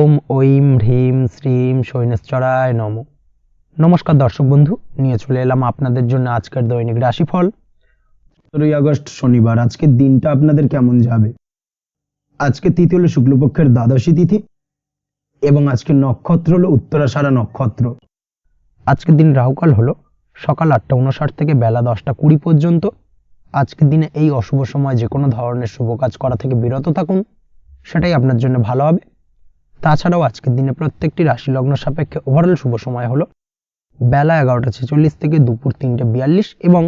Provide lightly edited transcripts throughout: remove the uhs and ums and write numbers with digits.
ওম ঐম হ্রিম শ্রীম শৈনেশ্বরায় নম। নমস্কার দর্শক বন্ধু, নিয়ে চলে এলাম আপনাদের জন্য আজকের দৈনিক রাশিফল। 17 আগস্ট শনিবার। আজকের দিনটা আপনাদের কেমন যাবে? আজকে তিথি হলো শুক্লপক্ষের দ্বাদশী তিথি এবং আজকের নক্ষত্র হলো উত্তরাষাঢ়া নক্ষত্র। আজকের দিন রাহুকাল হলো সকাল 8:59 থেকে বেলা 10:20 পর্যন্ত। আজকের দিনে এই অশুভ সময় যে কোনো ধরনের শুভ কাজ করা থেকে বিরত থাকুন, সেটাই আপনার জন্য ভালো হবে। তাছাড়াও আজকের দিনে প্রত্যেকটি রাশি লগ্ন সাপেক্ষে ওভারঅল শুভ সময় হলো বেলা 11:46 থেকে দুপুর 3:42 এবং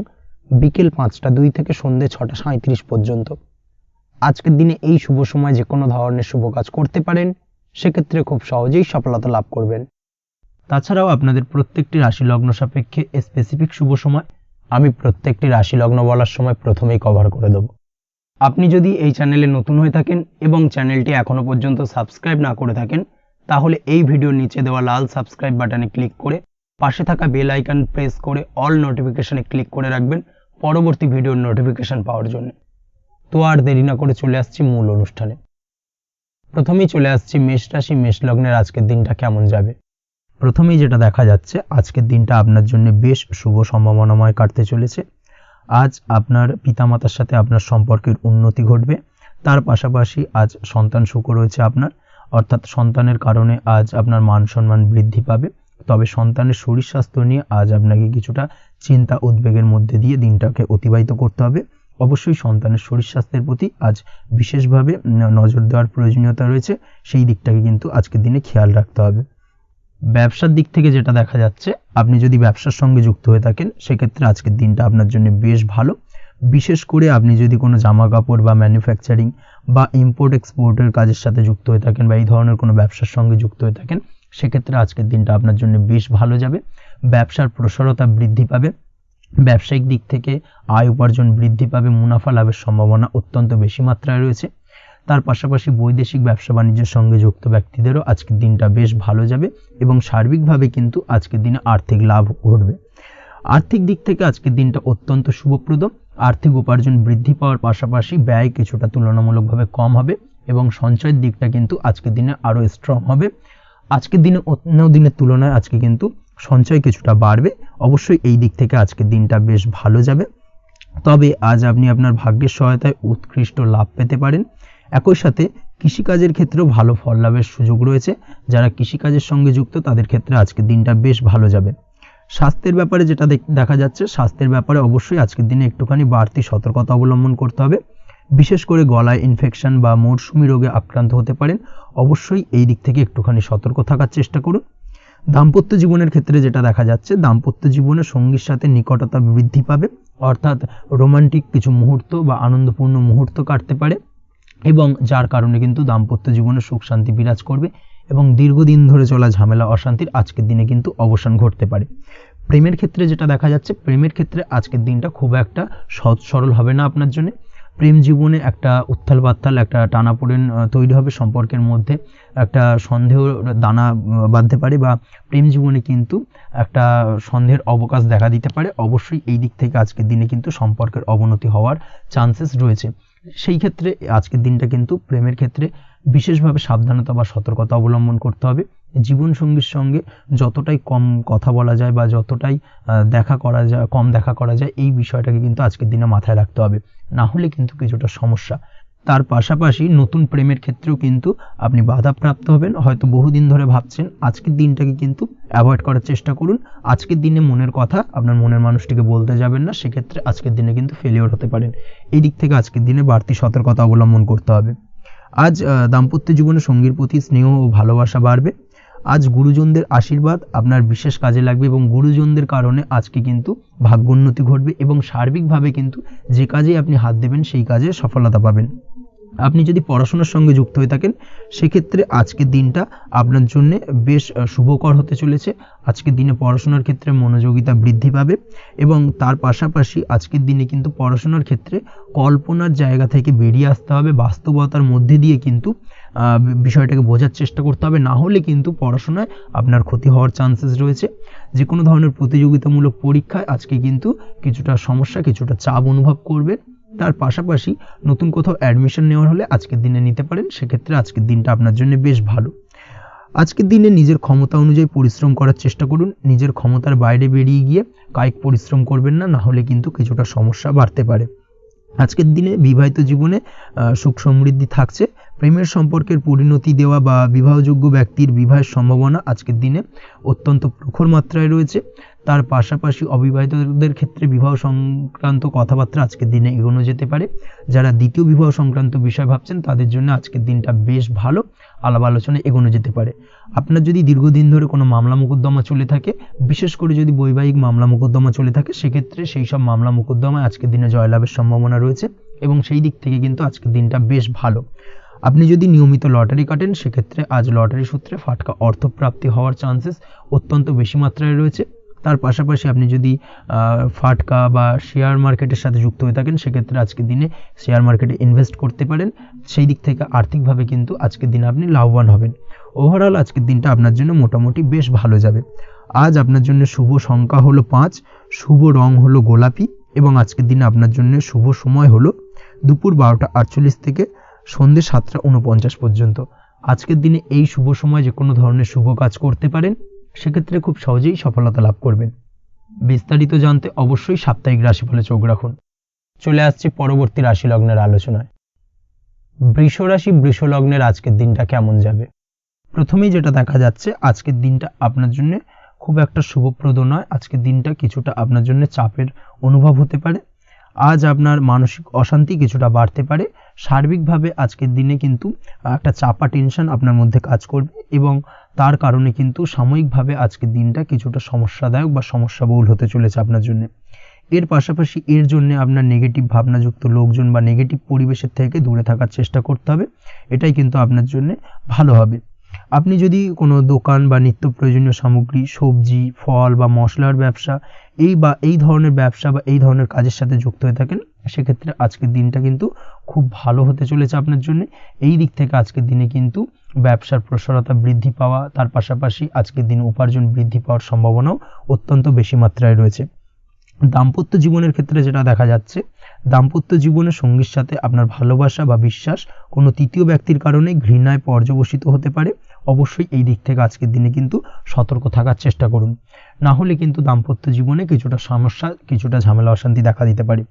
বিকেল 5:02 থেকে সন্ধ্যে 6:37 পর্যন্ত। আজকের দিনে এই শুভ সময় যে কোনো ধরনের শুভ কাজ করতে পারেন, সেক্ষেত্রে খুব সহজেই সফলতা লাভ করবেন। তাছাড়াও আপনাদের প্রত্যেকটি রাশি লগ্ন সাপেক্ষে স্পেসিফিক শুভ সময় আমি প্রত্যেকটি রাশি লগ্ন বলার সময় প্রথমেই কভার করে দেব। আপনি যদি এই চ্যানেলে নতুন হয়ে থাকেন এবং চ্যানেলটি এখনো পর্যন্ত সাবস্ক্রাইব না করে থাকেন, তাহলে এই ভিডিওর নিচে দেওয়া লাল সাবস্ক্রাইব বাটনে ক্লিক করে পাশে থাকা বেল আইকন প্রেস করে অল নোটিফিকেশনে ক্লিক করে রাখবেন পরবর্তী ভিডিওর নোটিফিকেশন পাওয়ার জন্য। তো আর দেরি না করে চলে আসছি মূল অনুষ্ঠানে। প্রথমেই চলে আসছি মেষ রাশি মেষ লগ্নের আজকের দিনটা কেমন যাবে। প্রথমেই যেটা দেখা যাচ্ছে, আজকের দিনটা আপনার জন্য বেশ শুভ সম্ভাবনাময় কাটতে চলেছে। আজ আপনার পিতামাতার সাথে আপনার সম্পর্কের উন্নতি ঘটবে। তার পাশাপাশি আজ সন্তান সুখ রয়েছে আপনার, অর্থাৎ সন্তানের কারণে আজ আপনার মান সম্মান বৃদ্ধি পাবে। তবে সন্তানের শরীর স্বাস্থ্য নিয়ে আজ আপনাকে কিছুটা চিন্তা উদ্বেগের মধ্যে দিয়ে দিনটাকে অতিবাহিত করতে হবে। অবশ্যই সন্তানের শরীর স্বাস্থ্যের প্রতি আজ বিশেষভাবে নজর দেওয়ার প্রয়োজনীয়তা রয়েছে, সেই দিকটাকে কিন্তু আজকের দিনে খেয়াল রাখতে হবে। ব্যবসার দিক থেকে যেটা দেখা যাচ্ছে, আপনি যদি ব্যবসার সঙ্গে যুক্ত হয়ে থাকেন, সেক্ষেত্রে আজকের দিনটা আপনার জন্য বেশ ভালো। বিশেষ করে আপনি যদি কোনো জামা কাপড় বা ম্যানুফ্যাকচারিং বা ইম্পোর্ট এক্সপোর্টের কাজের সাথে যুক্ত হয়ে থাকেন বা এই ধরনের কোনো ব্যবসার সঙ্গে যুক্ত হয়ে থাকেন, সেক্ষেত্রে আজকের দিনটা আপনার জন্য বেশ ভালো যাবে। ব্যবসার প্রসারতা বৃদ্ধি পাবে, ব্যবসায়িক দিক থেকে আয় উপার্জন বৃদ্ধি পাবে, মুনাফা লাভের সম্ভাবনা অত্যন্ত বেশি মাত্রায় রয়েছে। তার পাশাপাশি বৈদেশিক ব্যবসা বাণিজ্যের সঙ্গে যুক্ত ব্যক্তিদেরও আজকের দিনটা বেশ ভালো যাবে এবং সার্বিকভাবে কিন্তু আজকের দিনে আর্থিক লাভ ঘটবে। আর্থিক দিক থেকে আজকের দিনটা অত্যন্ত শুভপ্রদ। আর্থিক উপার্জন বৃদ্ধি পাওয়ার পাশাপাশি ব্যয় কিছুটা তুলনামূলকভাবে কম হবে এবং সঞ্চয়ের দিকটা কিন্তু আজকের দিনে আরও স্ট্রং হবে। আজকের দিনে অন্য দিনের তুলনায় আজকে কিন্তু সঞ্চয় কিছুটা বাড়বে। অবশ্যই এই দিক থেকে আজকের দিনটা বেশ ভালো যাবে। তবে আজ আপনি আপনার ভাগ্যের সহায়তায় উৎকৃষ্ট লাভ পেতে পারেন। একই সাথে কৃষিকাজের ক্ষেত্রেও ভালো ফল লাভের সুযোগ রয়েছে। যারা কৃষিকাজের সঙ্গে যুক্ত তাদের ক্ষেত্রে আজকের দিনটা বেশ ভালো যাবে। স্বাস্থ্যের ব্যাপারে যেটা দেখা যাচ্ছে, স্বাস্থ্যের ব্যাপারে অবশ্যই আজকের দিনে একটুখানি বাড়তি সতর্কতা অবলম্বন করতে হবে। বিশেষ করে গলায় ইনফেকশন বা মৌসুমি রোগে আক্রান্ত হতে পারেন। অবশ্যই এই দিক থেকে একটুখানি সতর্ক থাকার চেষ্টা করুন। দাম্পত্য জীবনের ক্ষেত্রে যেটা দেখা যাচ্ছে, দাম্পত্য জীবনে সঙ্গীর সাথে নিকটতা বৃদ্ধি পাবে, অর্থাৎ রোমান্টিক কিছু মুহূর্ত বা আনন্দপূর্ণ মুহূর্ত কাটতে পারে এবং যার কারণে কিন্তু দাম্পত্য জীবনে সুখ শান্তি বিরাজ করবে এবং দীর্ঘদিন ধরে চলা ঝামেলা অশান্তির আজকের দিনে কিন্তু অবসান ঘটতে পারে। প্রেমের ক্ষেত্রে যেটা দেখা যাচ্ছে, প্রেমের ক্ষেত্রে আজকের দিনটা খুব একটা সহজ সরল হবে না আপনার জন্য। প্রেম জীবনে একটা উত্থাল পাত্তাল একটা টানাপোড়েন তৈরি হবে, সম্পর্কের মধ্যে একটা সন্দেহ দানা বাঁধতে পারে বা প্রেম জীবনে কিন্তু একটা সন্দেহের অবকাশ দেখা দিতে পারে। অবশ্যই এই দিক থেকে আজকের দিনে কিন্তু সম্পর্কের অবনতি হওয়ার চান্সেস রয়েছে। সেই ক্ষেত্রে আজকের দিনটা কিন্তু প্রেমের ক্ষেত্রে বিশেষভাবে সাবধানতা বা সতর্কতা অবলম্বন করতে হবে। জীবনসঙ্গীর সঙ্গে যতটাই কম কথা বলা যায় বা যতটাই কম দেখা করা যায়, এই বিষয়টাকে কিন্তু আজকের দিনে মাথায় রাখতে হবে, না হলে কিন্তু কিছুটা সমস্যা। তার পাশাপাশি নতুন প্রেমের ক্ষেত্রেও কিন্তু আপনি বাধাপ্রাপ্ত হবেন। হয়তো বহুদিন ধরে ভাবছেন, আজকের দিনটাকে কিন্তু অ্যাভয়েড করার চেষ্টা করুন। আজকের দিনে মনের কথা আপনার মনের মানুষটিকে বলতে যাবেন না, সেক্ষেত্রে আজকের দিনে কিন্তু ফেলিওর হতে পারেন। এই দিক থেকে আজকের দিনে বাড়তি সতর্কতা অবলম্বন করতে হবে। আজ দাম্পত্য জীবনে সঙ্গীর প্রতি স্নেহ ও ভালোবাসা বাড়বে। আজ গুরুজনদের আশীর্বাদ আপনার বিশেষ কাজে লাগবে এবং গুরুজনদের কারণে আজকে কিন্তু ভাগ্যোন্নতি ঘটবে এবং সার্বিকভাবে কিন্তু যে কাজে আপনি হাত দেবেন সেই কাজে সফলতা পাবেন। আপনি যদি পড়াশোনার সঙ্গে যুক্ত হয়ে থাকেন, সেক্ষেত্রে আজকের দিনটা আপনার জন্য বেশ শুভকর হতে চলেছে। আজকের দিনে পড়াশোনার ক্ষেত্রে মনোযোগিতা বৃদ্ধি পাবে এবং তার পাশাপাশি আজকের দিনে কিন্তু পড়াশোনার ক্ষেত্রে কল্পনার জায়গা থেকে বেরিয়ে আসতে হবে, বাস্তবতার মধ্যে দিয়ে কিন্তু বিষয়টাকে বোঝার চেষ্টা করতে হবে, না হলে কিন্তু পড়াশোনায় আপনার ক্ষতি হওয়ার চান্সেস রয়েছে। যে কোনো ধরনের প্রতিযোগিতামূলক পরীক্ষায় আজকে কিন্তু কিছুটা সমস্যা, কিছুটা চাপ অনুভব করবেন। তার পাশাপাশি নতুন কোথাও অ্যাডমিশন নেওয়ার হলে আজকের দিনে নিতে পারেন, সেক্ষেত্রে আজকের দিনটা আপনার জন্য বেশ ভালো। আজকের দিনে নিজের ক্ষমতা অনুযায়ী পরিশ্রম করার চেষ্টা করুন। নিজের ক্ষমতার বাইরে বেরিয়ে গিয়ে কায়িক পরিশ্রম করবেন না, না হলে কিন্তু কিছুটা সমস্যা বাড়তে পারে। আজকের দিনে বিবাহিত জীবনে সুখ সমৃদ্ধি থাকছে। প্রেমের সম্পর্কের পরিণতি দেওয়া বা বিবাহযোগ্য ব্যক্তির বিবাহের সম্ভাবনা আজকের দিনে অত্যন্ত প্রখর মাত্রায় রয়েছে। তার পাশাপাশি অবিবাহিতদের ক্ষেত্রে বিবাহ সংক্রান্ত কথাবার্তা আজকের দিনে এগোনো যেতে পারে। যারা দ্বিতীয় বিবাহ সংক্রান্ত বিষয় ভাবছেন তাদের জন্য আজকের দিনটা বেশ ভালো, আলাপ আলোচনা এগোনো যেতে পারে। আপনার যদি দীর্ঘদিন ধরে কোনো মামলা মোকদ্দমা চলে থাকে, বিশেষ করে যদি বৈবাহিক মামলা মোকদ্দমা চলে থাকে, সেক্ষেত্রে সেই সব মামলা মোকদ্দমায় আজকের দিনে জয়লাভের সম্ভাবনা রয়েছে এবং সেই দিক থেকে কিন্তু আজকের দিনটা বেশ ভালো। আপনি যদি নিয়মিত লটারি কাটেন, সেক্ষেত্রে আজ লটারি সূত্রে ফাটকা অর্থপ্রাপ্তি হওয়ার চান্সেস অত্যন্ত বেশি মাত্রায় রয়েছে। তার পাশাপাশি আপনি যদি ফাটকা বা শেয়ার মার্কেটের সাথে যুক্ত হয়ে থাকেন, সেক্ষেত্রে আজকের দিনে শেয়ার মার্কেটে ইনভেস্ট করতে পারেন। সেই দিক থেকে আর্থিকভাবে কিন্তু আজকের দিনে আপনি লাভবান হবেন। ওভারঅল আজকের দিনটা আপনার জন্য মোটামুটি বেশ ভালো যাবে। আজ আপনার জন্য শুভ সংখ্যা হলো 5, শুভ রং হলো গোলাপি এবং আজকের দিনে আপনার জন্য শুভ সময় হলো দুপুর 12টা 48 থেকে সন্ধ্যে 7টা 49 পর্যন্ত। আজকের দিনে এই শুভ সময় যে কোনো ধরনের শুভ কাজ করতে পারেন, সেক্ষেত্রে খুব সহজেই সফলতা লাভ করবেন। বিস্তারিত জানতে অবশ্যই সাপ্তাহিক রাশিফলে চোখ রাখুন। চলে আসছি পরবর্তী রাশি লগ্নের আলোচনায়। বৃষ রাশি বৃষ লগ্নের আজকের দিনটা কেমন যাবে? প্রথমেই যেটা দেখা যাচ্ছে, আজকের দিনটা আপনার জন্য খুব একটা শুভপ্রদ নয়। আজকের দিনটা কিছুটা আপনার জন্য চাপের অনুভব হতে পারে। আজ আপনার মানসিক অশান্তি কিছুটা বাড়তে পারে। সার্বিকভাবে আজকের দিনে কিন্তু একটা চাপা টেনশন আপনার মধ্যে কাজ করবে এবং তার কারণে কিন্তু সাময়িকভাবে আজকের দিনটা কিছুটা সমস্যাদায়ক বা সমস্যাবহুল হতে চলেছে আপনার জন্য। এর পাশাপাশি এর জন্য আপনার নেগেটিভ ভাবনাযুক্ত লোকজন বা নেগেটিভ পরিবেশের থেকে দূরে থাকার চেষ্টা করতে হবে। এটাই কিন্তু আপনার জন্য ভালো হবে। আপনি যদি কোনো দোকান বা নিত্য প্রয়োজনীয় সামগ্রী, সবজি, ফল বা মশলার ব্যবসা এই ধরনের ব্যবসা বা এই ধরনের কাজের সাথে যুক্ত হয়ে থাকেন, সেক্ষেত্রে আজকের দিনটা কিন্তু খুব ভালো হতে চলেছে আপনার জন্য। এই দিক থেকে আজকের দিনে কিন্তু ব্যবসার প্রসারতা বৃদ্ধি পাওয়া, তার পাশাপাশি আজকের দিনে উপার্জন বৃদ্ধি পাওয়ার সম্ভাবনাও অত্যন্ত বেশি মাত্রায় রয়েছে। দাম্পত্য জীবনের ক্ষেত্রে যেটা দেখা যাচ্ছে, দাম্পত্য জীবনে সঙ্গীর সাথে আপনার ভালোবাসা বা বিশ্বাস কোনো তৃতীয় ব্যক্তির কারণে ঘৃণায় পর্যবসিত হতে পারে। অবশ্যই এই দিক থেকে আজকের দিনে কিন্তু সতর্ক থাকার চেষ্টা করুন, না হলে কিন্তু দাম্পত্য জীবনে কিছুটা সমস্যা, কিছুটা ঝামেলা অশান্তি দেখা দিতে পারে।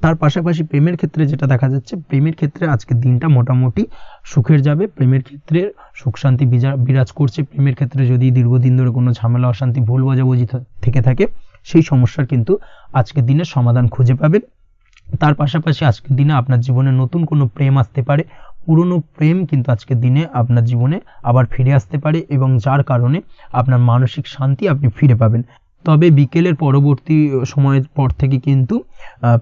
তার পাশাপাশি প্রেমের ক্ষেত্রে যেটা দেখা যাচ্ছে, প্রেমের ক্ষেত্রে আজকের দিনটা মোটামুটি সুখের যাবে। প্রেমের ক্ষেত্রে সুখ শান্তি বিরাজ করছে। প্রেমের ক্ষেত্রে যদি দীর্ঘদিন ধরে কোনো ঝামেলা অশান্তি, ভুল বোঝাবুঝি থেকে থাকে, সেই সমস্যার কিন্তু আজকের দিনে সমাধান খুঁজে পাবেন। তার পাশাপাশি আজকের দিনে আপনার জীবনে নতুন কোনো প্রেম আসতে পারে। পুরনো প্রেম কিন্তু আজকের দিনে আপনার জীবনে আবার ফিরে আসতে পারে এবং যার কারণে আপনার মানসিক শান্তি আপনি ফিরে পাবেন। তবে বিকেলের পরবর্তী সময়ের পর থেকে কিন্তু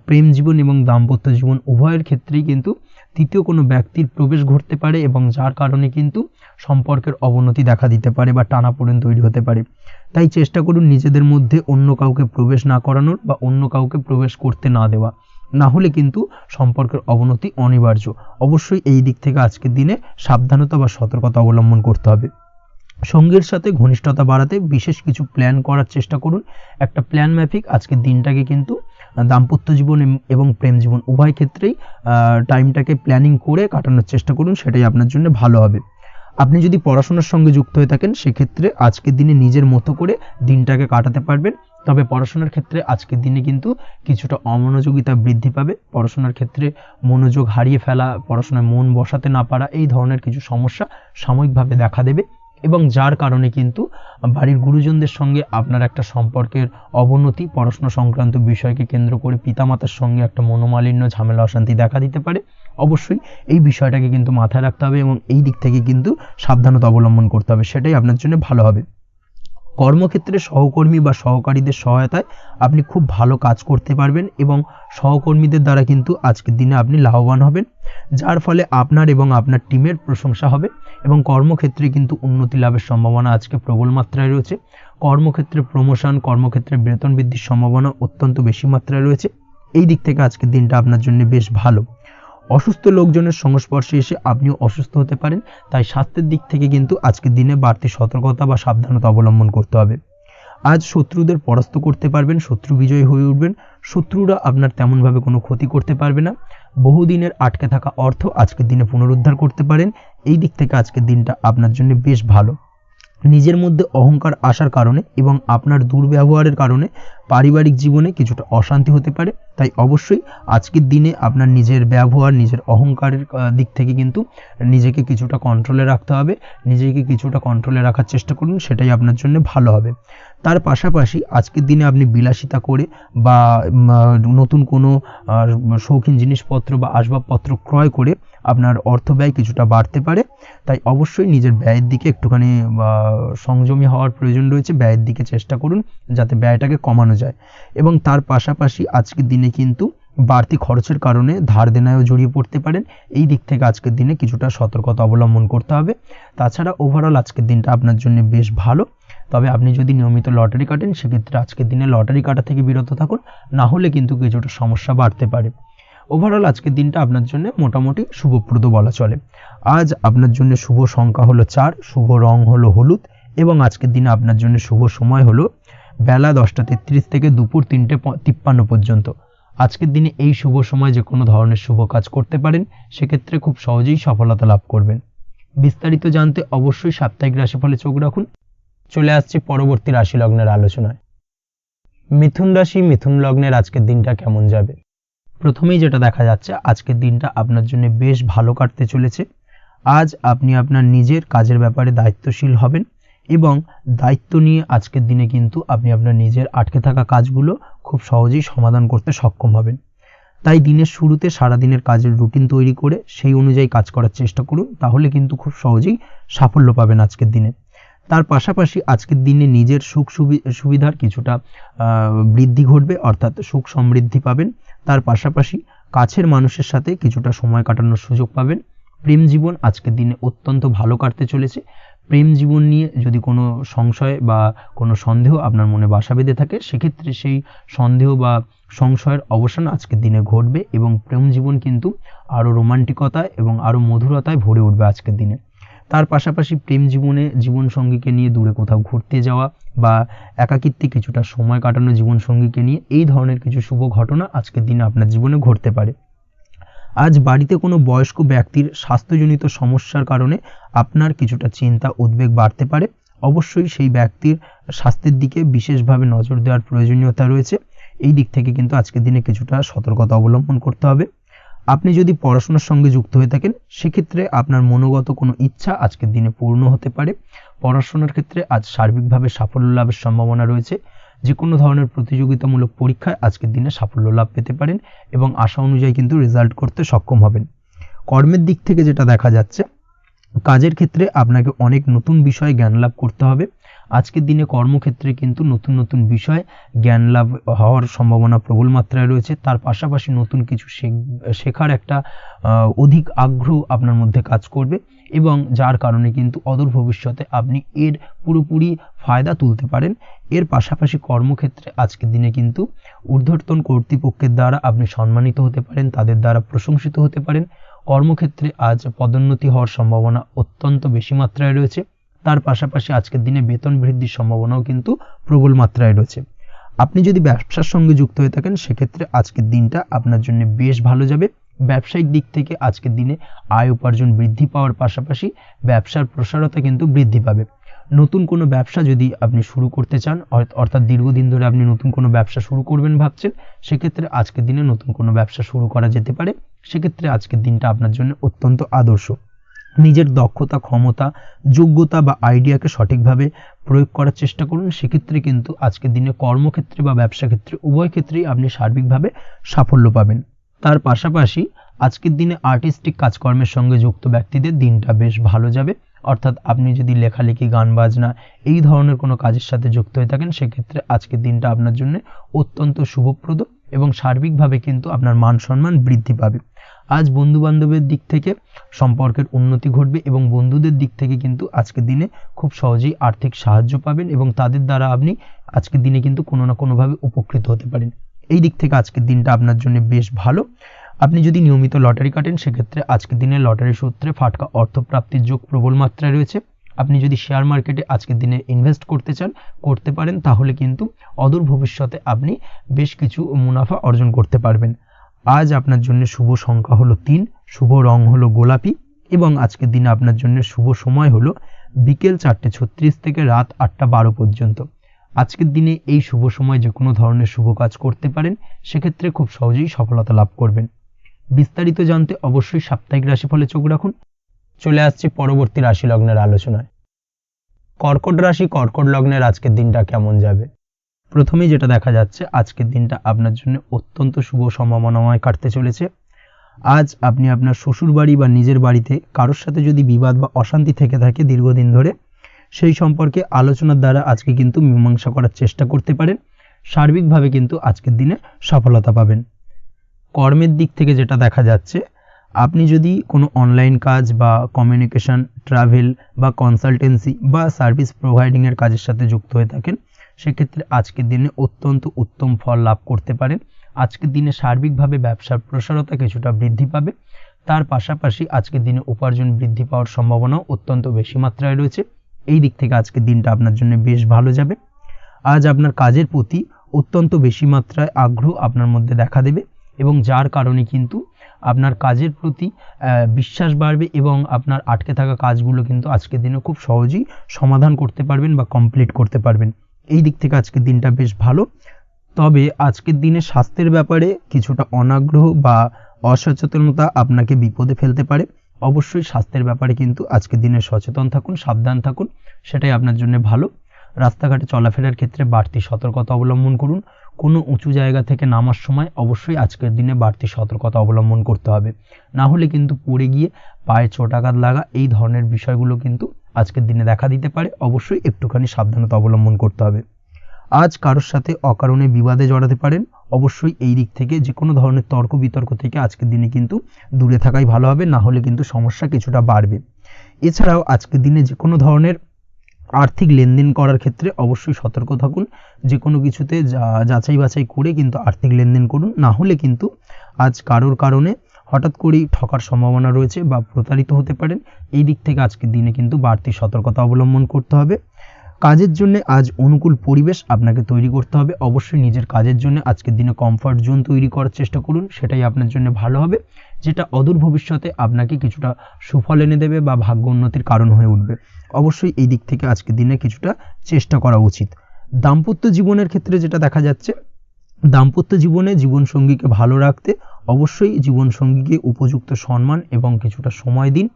প্রেম জীবন এবং দাম্পত্য জীবন উভয়ের ক্ষেত্রেই কিন্তু তৃতীয় কোনো ব্যক্তির প্রবেশ ঘটতে পারে এবং যার কারণে কিন্তু সম্পর্কের অবনতি দেখা দিতে পারে বা টানাপোড়েন তৈরি হতে পারে। তাই চেষ্টা করুন নিজেদের মধ্যে অন্য কাউকে প্রবেশ না করানোর বা অন্য কাউকে প্রবেশ করতে না দেওয়া, না হলে কিন্তু সম্পর্কের অবনতি অনিবার্য। অবশ্যই এই দিক থেকে আজকের দিনে সাবধানতা বা সতর্কতা অবলম্বন করতে হবে। সঙ্গীর সাথে ঘনিষ্ঠতা বাড়াতে বিশেষ কিছু প্ল্যান করার চেষ্টা করুন। একটা প্ল্যান মাফিক আজকের দিনটাকে কিন্তু দাম্পত্য জীবন এবং প্রেম জীবন উভয় ক্ষেত্রেই টাইমটাকে প্ল্যানিং করে কাটানোর চেষ্টা করুন, সেটাই আপনার জন্য ভালো হবে। আপনি যদি পড়াশোনার সঙ্গে যুক্ত হয়ে থাকেন, সেক্ষেত্রে আজকের দিনে নিজের মতো করে দিনটাকে কাটাতে পারবেন। তবে পড়াশোনার ক্ষেত্রে আজকের দিনে কিন্তু কিছুটা অমনোযোগিতা বৃদ্ধি পাবে। পড়াশোনার ক্ষেত্রে মনোযোগ হারিয়ে ফেলা, পড়াশোনায় মন বসাতে না পারা, এই ধরনের কিছু সমস্যা সাময়িকভাবে দেখা দেবে এবং যার কারণে কিন্তু বাড়ির গুরুজনদের সঙ্গে আপনার একটা সম্পর্কের অবনতি, পড়াশোনা সংক্রান্ত বিষয়কে কেন্দ্র করে পিতামাতার সঙ্গে একটা মনোমালিন্য, ঝামেলা অশান্তি দেখা দিতে পারে। অবশ্যই এই বিষয়টাকে কিন্তু মাথায় রাখতে হবে এবং এই দিক থেকে কিন্তু সাবধানতা অবলম্বন করতে হবে, সেটাই আপনার জন্য ভালো হবে। কর্মক্ষেত্রে সহকর্মী বা সহকারীদের সহায়তায় আপনি খুব ভালো কাজ করতে পারবেন এবং সহকর্মীদের দ্বারা কিন্তু আজকের দিনে আপনি লাভবান হবেন, যার ফলে আপনার এবং আপনার টিমের প্রশংসা হবে এবং কর্মক্ষেত্রে কিন্তু উন্নতি লাভের সম্ভাবনা আজকে প্রবল মাত্রায় রয়েছে। কর্মক্ষেত্রে প্রমোশন, কর্মক্ষেত্রে বেতন বৃদ্ধির সম্ভাবনা অত্যন্ত বেশি মাত্রায় রয়েছে। এই দিক থেকে আজকের দিনটা আপনার জন্য বেশ ভালো। অসুস্থ লোকজনের সংস্পর্শে এসে আপনিও অসুস্থ হতে পারেন, তাই স্বাস্থ্যের দিক থেকে কিন্তু আজকের দিনে বাড়তি সতর্কতা বা সাবধানতা অবলম্বন করতে হবে। আজ শত্রুদের পরাস্ত করতে পারবেন, শত্রু বিজয়ী হয়ে উঠবেন। শত্রুরা আপনার তেমনভাবে কোনো ক্ষতি করতে পারবে না। বহুদিনের আটকে থাকা অর্থ আজকের দিনে পুনরুদ্ধার করতে পারেন। এই দিক থেকে আজকের দিনটা আপনার জন্য বেশ ভালো। নিজের মধ্যে অহংকার আসার কারণে এবং আপনার দুর্ব্যবহারের কারণে পারিবারিক জীবনে কিছুটা অশান্তি হতে পারে, তাই অবশ্যই আজকের দিনে আপনার নিজের ব্যবহার, নিজের অহংকারের দিক থেকে কিন্তু নিজেকে কিছুটা কন্ট্রোলে রাখতে হবে। নিজেকে কিছুটা কন্ট্রোলে রাখার চেষ্টা করুন, সেটাই আপনার জন্য ভালো হবে। তার পাশাপাশি আজকের দিনে আপনি বিলাসিতা করে বা নতুন কোনো শৌখিন জিনিসপত্র বা আসবাবপত্র ক্রয় করে আপনার অর্থ ব্যয় কিছুটা বাড়তে পারে, তাই অবশ্যই নিজের ব্যয়ের দিকে একটুখানি সংযমী হওয়ার প্রয়োজন রয়েছে। ব্যয়ের দিকে চেষ্টা করুন যাতে ব্যয়টাকে কমানো যায়। এবং তার পাশাপাশি আজকের দিনে কিন্তু বাড়তি খরচের কারণে ধার দেনায়ও জড়িয়ে পড়তে পারেন। এই দিক থেকে আজকের দিনে কিছুটা সতর্কতা অবলম্বন করতে হবে। তাছাড়া ওভারঅল আজকের দিনটা আপনার জন্য বেশ ভালো। তবে আপনি যদি নিয়মিত লটারি কাটেন সেক্ষেত্রে আজকের দিনে লটারি কাটা থেকে বিরত থাকুন, না হলে কিন্তু কিছুটা সমস্যা বাড়তে পারে। ওভারঅল আজকের দিনটা আপনার জন্য মোটামুটি শুভপ্রদ বলা চলে। আজ আপনার জন্য শুভ সংখ্যা হলো 4, শুভ রং হলো হলুদ এবং আজকের দিনে আপনার জন্য শুভ সময় হলো বেলা 10:33 থেকে দুপুর 3:53 পর্যন্ত। আজকের দিনে এই শুভ সময় যে কোনো ধরনের শুভ কাজ করতে পারেন, সেক্ষেত্রে খুব সহজেই সফলতা লাভ করবেন। বিস্তারিত জানতে অবশ্যই সাপ্তাহিক রাশিফলে চোখ রাখুন। চলে আসছি পরবর্তী রাশি লগ্নের আলোচনায়। মিথুন রাশি, মিথুন লগ্নের আজকের দিনটা কেমন যাবে? প্রথমেই যেটা দেখা যাচ্ছে, আজকের দিনটা আপনার জন্য বেশ ভালো কাটতে চলেছে। আজ আপনি আপনার নিজের কাজের ব্যাপারে দায়িত্বশীল হবেন এবং দায়িত্ব নিয়ে আজকের দিনে কিন্তু আপনি আপনার নিজের আটকে থাকা কাজগুলো খুব সহজেই সমাধান করতে সক্ষম হবেন। তাই দিনের শুরুতে সারাদিনের কাজের রুটিন তৈরি করে সেই অনুযায়ী কাজ করার চেষ্টা করুন, তাহলে কিন্তু খুব সহজেই সাফল্য পাবেন আজকের দিনে। তার পাশাপাশি আজকের দিনে নিজের সুখ সুবিধার কিছুটা বৃদ্ধি ঘটবে, অর্থাৎ সুখ সমৃদ্ধি পাবেন। তার পাশাপাশি কাছের মানুষের সাথে কিছুটা সময় কাটানোর সুযোগ পাবেন। প্রেম জীবন আজকের দিনে অত্যন্ত ভালো কাটতে চলেছে। প্রেম জীবন নিয়ে যদি কোনো সংশয় বা কোনো সন্দেহ আপনার মনে বাসা বেঁধে থাকে, সেক্ষেত্রে সেই সন্দেহ বা সংশয়ের অবসান আজকের দিনে ঘটবে এবং প্রেম জীবন কিন্তু আরও রোমান্টিকতায় এবং আরও মধুরতায় ভরে উঠবে আজকের দিনে। তার পাশাপাশি প্রেম জীবনে জীবনসঙ্গীকে নিয়ে দূরে কোথাও ঘুরতে যাওয়া বা একাকিত্বে কিছুটা সময় কাটানো জীবনসঙ্গীকে নিয়ে, এই ধরনের কিছু শুভ ঘটনা আজকের দিনে আপনার জীবনে ঘটতে পারে। আজ বাড়িতে কোনো বয়স্ক ব্যক্তির স্বাস্থ্যজনিত সমস্যার কারণে আপনার কিছুটা চিন্তা উদ্বেগ বাড়তে পারে। অবশ্যই সেই ব্যক্তির স্বাস্থ্যের দিকে বিশেষভাবে নজর দেওয়ার প্রয়োজনীয়তা রয়েছে। এই দিক থেকে কিন্তু আজকের দিনে কিছুটা সতর্কতা অবলম্বন করতে হবে। আপনি যদি পড়াশোনার সঙ্গে যুক্ত হয়ে থাকেন, সেক্ষেত্রে আপনার মনোগত কোনো ইচ্ছা আজকের দিনে পূর্ণ হতে পারে। পড়াশোনার ক্ষেত্রে আজ সার্বিকভাবে সাফল্য লাভের সম্ভাবনা রয়েছে। যে কোনো ধরনের প্রতিযোগিতামূলক পরীক্ষায় আজকের দিনে সাফল্য লাভ পেতে পারেন এবং আশা অনুযায়ী কিন্তু রেজাল্ট করতে সক্ষম হবেন। কর্মের দিক থেকে যেটা দেখা যাচ্ছে, কাজের ক্ষেত্রে আপনাকে অনেক নতুন বিষয়ে জ্ঞান লাভ করতে হবে। আজকের দিনে কর্মক্ষেত্রে কিন্তু নতুন নতুন বিষয় জ্ঞান লাভ হওয়ার সম্ভাবনা প্রবল মাত্রায় রয়েছে। তার পাশাপাশি নতুন কিছু শেখার একটা অধিক আগ্রহ আপনার মধ্যে কাজ করবে এবং যার কারণে কিন্তু অদূর ভবিষ্যতে আপনি এর পুরোপুরি ফায়দা তুলতে পারেন। এর পাশাপাশি কর্মক্ষেত্রে আজকের দিনে কিন্তু ঊর্ধ্বতন কর্তৃপক্ষের দ্বারা আপনি সম্মানিত হতে পারেন, তাদের দ্বারা প্রশংসিত হতে পারেন। কর্মক্ষেত্রে আজ পদোন্নতি হওয়ার সম্ভাবনা অত্যন্ত বেশি মাত্রায় রয়েছে। তার পাশাপাশি আজকের দিনে বেতন বৃদ্ধির সম্ভাবনাও কিন্তু প্রবল মাত্রায় রয়েছে। আপনি যদি ব্যবসার সঙ্গে যুক্ত হয়ে থাকেন, সেক্ষেত্রে আজকের দিনটা আপনার জন্য বেশ ভালো যাবে। ব্যবসায়িক দিক থেকে আজকের দিনে আয় উপার্জন বৃদ্ধি পাওয়ার পাশাপাশি ব্যবসার প্রসারতা কিন্তু বৃদ্ধি পাবে। নতুন কোনো ব্যবসা যদি আপনি শুরু করতে চান, অর্থাৎ দীর্ঘদিন ধরে আপনি নতুন কোনো ব্যবসা শুরু করবেন ভাবছেন, সেক্ষেত্রে আজকের দিনে নতুন কোনো ব্যবসা শুরু করা যেতে পারে। সেক্ষেত্রে আজকের দিনটা আপনার জন্য অত্যন্ত আদর্শ। নিজের দক্ষতা, ক্ষমতা, যোগ্যতা বা আইডিয়াকে সঠিকভাবে প্রয়োগ করার চেষ্টা করুন। সেক্ষেত্রে কিন্তু আজকের দিনে কর্মক্ষেত্রে বা ব্যবসা ক্ষেত্রে উভয় ক্ষেত্রেই আপনি সার্বিকভাবে সাফল্য পাবেন। তার পাশাপাশি আজকের দিনে আর্টিস্টিক কাজকর্মের সঙ্গে যুক্ত ব্যক্তিদের দিনটা বেশ ভালো যাবে। অর্থাৎ আপনি যদি লেখালেখি, গান বাজনা এই ধরনের কোনো কাজের সাথে যুক্ত হয়ে থাকেন, সেক্ষেত্রে আজকের দিনটা আপনার জন্য অত্যন্ত শুভপ্রদ এবং সার্বিকভাবে কিন্তু আপনার মান সম্মান বৃদ্ধি পাবে। আজ বন্ধু বান্ধবের দিক থেকে সম্পর্কের উন্নতি ঘটবে এবং বন্ধুদের দিক থেকে কিন্তু আজকের দিনে খুব সহজেই আর্থিক সাহায্য পাবেন এবং তাদের দ্বারা আপনি আজকের দিনে কিন্তু কোনো না কোনোভাবে উপকৃত হতে পারেন। এই দিক থেকে আজকের দিনটা আপনার জন্য বেশ ভালো। আপনি যদি নিয়মিত লটারি কাটেন, সেক্ষেত্রে আজকের দিনে লটারি সূত্রে ফাটকা অর্থপ্রাপ্তির যোগ প্রবল মাত্রায় রয়েছে। আপনি যদি শেয়ার মার্কেটে আজকের দিনে ইনভেস্ট করতে চান, করতে পারেন, তাহলে কিন্তু অদূর ভবিষ্যতে আপনি বেশ কিছু মুনাফা অর্জন করতে পারবেন। আজ আপনার জন্য শুভ সংখ্যা হলো 3, শুভ রং হলো গোলাপি এবং আজকের দিনে আপনার জন্য শুভ সময় হলো বিকেল 4:36 থেকে রাত 8:12 পর্যন্ত। আজকের দিনে এই শুভ সময় যে কোনো ধরনের শুভ কাজ করতে পারেন, সেক্ষেত্রে খুব সহজেই সফলতা লাভ করবেন। বিস্তারিত জানতে অবশ্যই সাপ্তাহিক রাশিফলে চোখ রাখুন। চলে আসছে পরবর্তী রাশি লগ্নের আলোচনায়। কর্কট রাশি, কর্কট লগ্নের আজকের দিনটা কেমন যাবে? প্রথমেই যেটা দেখা যাচ্ছে, আজকের দিনটা আপনার জন্য অত্যন্ত শুভ সম্ভাবনাময় কাটতে চলেছে। আজ আপনি আপনার শ্বশুর বাড়ি বা নিজের বাড়িতে কারোর সাথে যদি বিবাদ বা অশান্তি থেকে থাকে দীর্ঘদিন ধরে, সেই সম্পর্কে আলোচনার দ্বারা আজকে কিন্তু মীমাংসা করার চেষ্টা করতে পারেন। সার্বিকভাবে কিন্তু আজকের দিনে সফলতা পাবেন। কর্মের দিক থেকে যেটা দেখা যাচ্ছে, আপনি যদি কোনো অনলাইন কাজ বা কমিউনিকেশন, ট্রাভেল বা কনসালটেন্সি বা সার্ভিস প্রোভাইডিংয়ের কাজের সাথে যুক্ত হয়ে থাকেন, সেক্ষেত্রে আজকের দিনে অত্যন্ত উত্তম ফল লাভ করতে পারেন। আজকের দিনে সার্বিকভাবে ব্যবসার প্রসারতা কিছুটা বৃদ্ধি পাবে। তার পাশাপাশি আজকের দিনে উপার্জন বৃদ্ধি পাওয়ার সম্ভাবনাও অত্যন্ত বেশি মাত্রায় রয়েছে। এই দিক থেকে আজকের দিনটা আপনার জন্য বেশ ভালো যাবে। আজ আপনার কাজের প্রতি অত্যন্ত বেশি মাত্রায় আগ্রহ আপনার মধ্যে দেখা দেবে এবং যার কারণে কিন্তু আপনার কাজের প্রতি বিশ্বাস বাড়বে এবং আপনার আটকে থাকা কাজগুলো কিন্তু আজকের দিনে খুব সহজেই সমাধান করতে পারবেন বা কমপ্লিট করতে পারবেন। এই দিক থেকে আজকের দিনটা বেশ ভালো। তবে আজকের দিনে স্বাস্থ্যের ব্যাপারে কিছুটা অনাগ্রহ বা অসচেতনতা আপনাকে বিপদে ফেলতে পারে। অবশ্যই স্বাস্থ্যের ব্যাপারে কিন্তু আজকের দিনে সচেতন থাকুন, সাবধান থাকুন, সেটাই আপনার জন্য ভালো। রাস্তাঘাটে চলাফেরার ক্ষেত্রে বাড়তি সতর্কতা অবলম্বন করুন। কোনো উঁচু জায়গা থেকে নামার সময় অবশ্যই আজকের দিনে বাড়তি সতর্কতা অবলম্বন করতে হবে, না হলে কিন্তু পড়ে গিয়ে পায়ে চোটাঘাত লাগা এই ধরনের বিষয়গুলো কিন্তু আজকের দিনে দেখা দিতে পারে। অবশ্যই একটুখানি সাবধানতা অবলম্বন করতে হবে। আজ কারোর সাথে অকারণে বিবাদে জড়াতে পারেন। অবশ্যই এই দিক থেকে যে কোনো ধরনের তর্ক বিতর্ক থেকে আজকের দিনে কিন্তু দূরে থাকাই ভালো হবে, না হলে কিন্তু সমস্যা কিছুটা বাড়বে। এছাড়াও আজকের দিনে যে কোনো ধরনের আর্থিক লেনদেন করার ক্ষেত্রে অবশ্যই সতর্ক থাকুন। যে কোনো কিছুতে যাচাই বাছাই করে কিন্তু আর্থিক লেনদেন করুন, না হলে কিন্তু আজ কারোর কারণে হঠাৎ করেই ঠকার সম্ভাবনা রয়েছে বা প্রতারিত হতে পারেন। এই দিক থেকে আজকের দিনে কিন্তু বাড়তি সতর্কতা অবলম্বন করতে হবে। কাজের জন্য আজ অনুকূল পরিবেশ আপনাকে তৈরি করতে হবে। অবশ্যই নিজের কাজের জন্য আজকের দিনে কমফর্ট জোন তৈরি করার চেষ্টা করুন, সেটাই আপনার জন্য ভালো হবে, যেটা অদূর ভবিষ্যতে আপনাকে কিছুটা সুফল এনে দেবে বা ভাগ্য উন্নতির কারণ হয়ে উঠবে। অবশ্যই এই দিক থেকে আজকের দিনে কিছুটা চেষ্টা করা উচিত। দাম্পত্য জীবনের ক্ষেত্রে যেটা দেখা যাচ্ছে, দাম্পত্য জীবনে জীবনসঙ্গীকে ভালো রাখতে অবশ্যই জীবনসঙ্গীকে উপযুক্ত সম্মান এবং কিছুটা সময় দিন।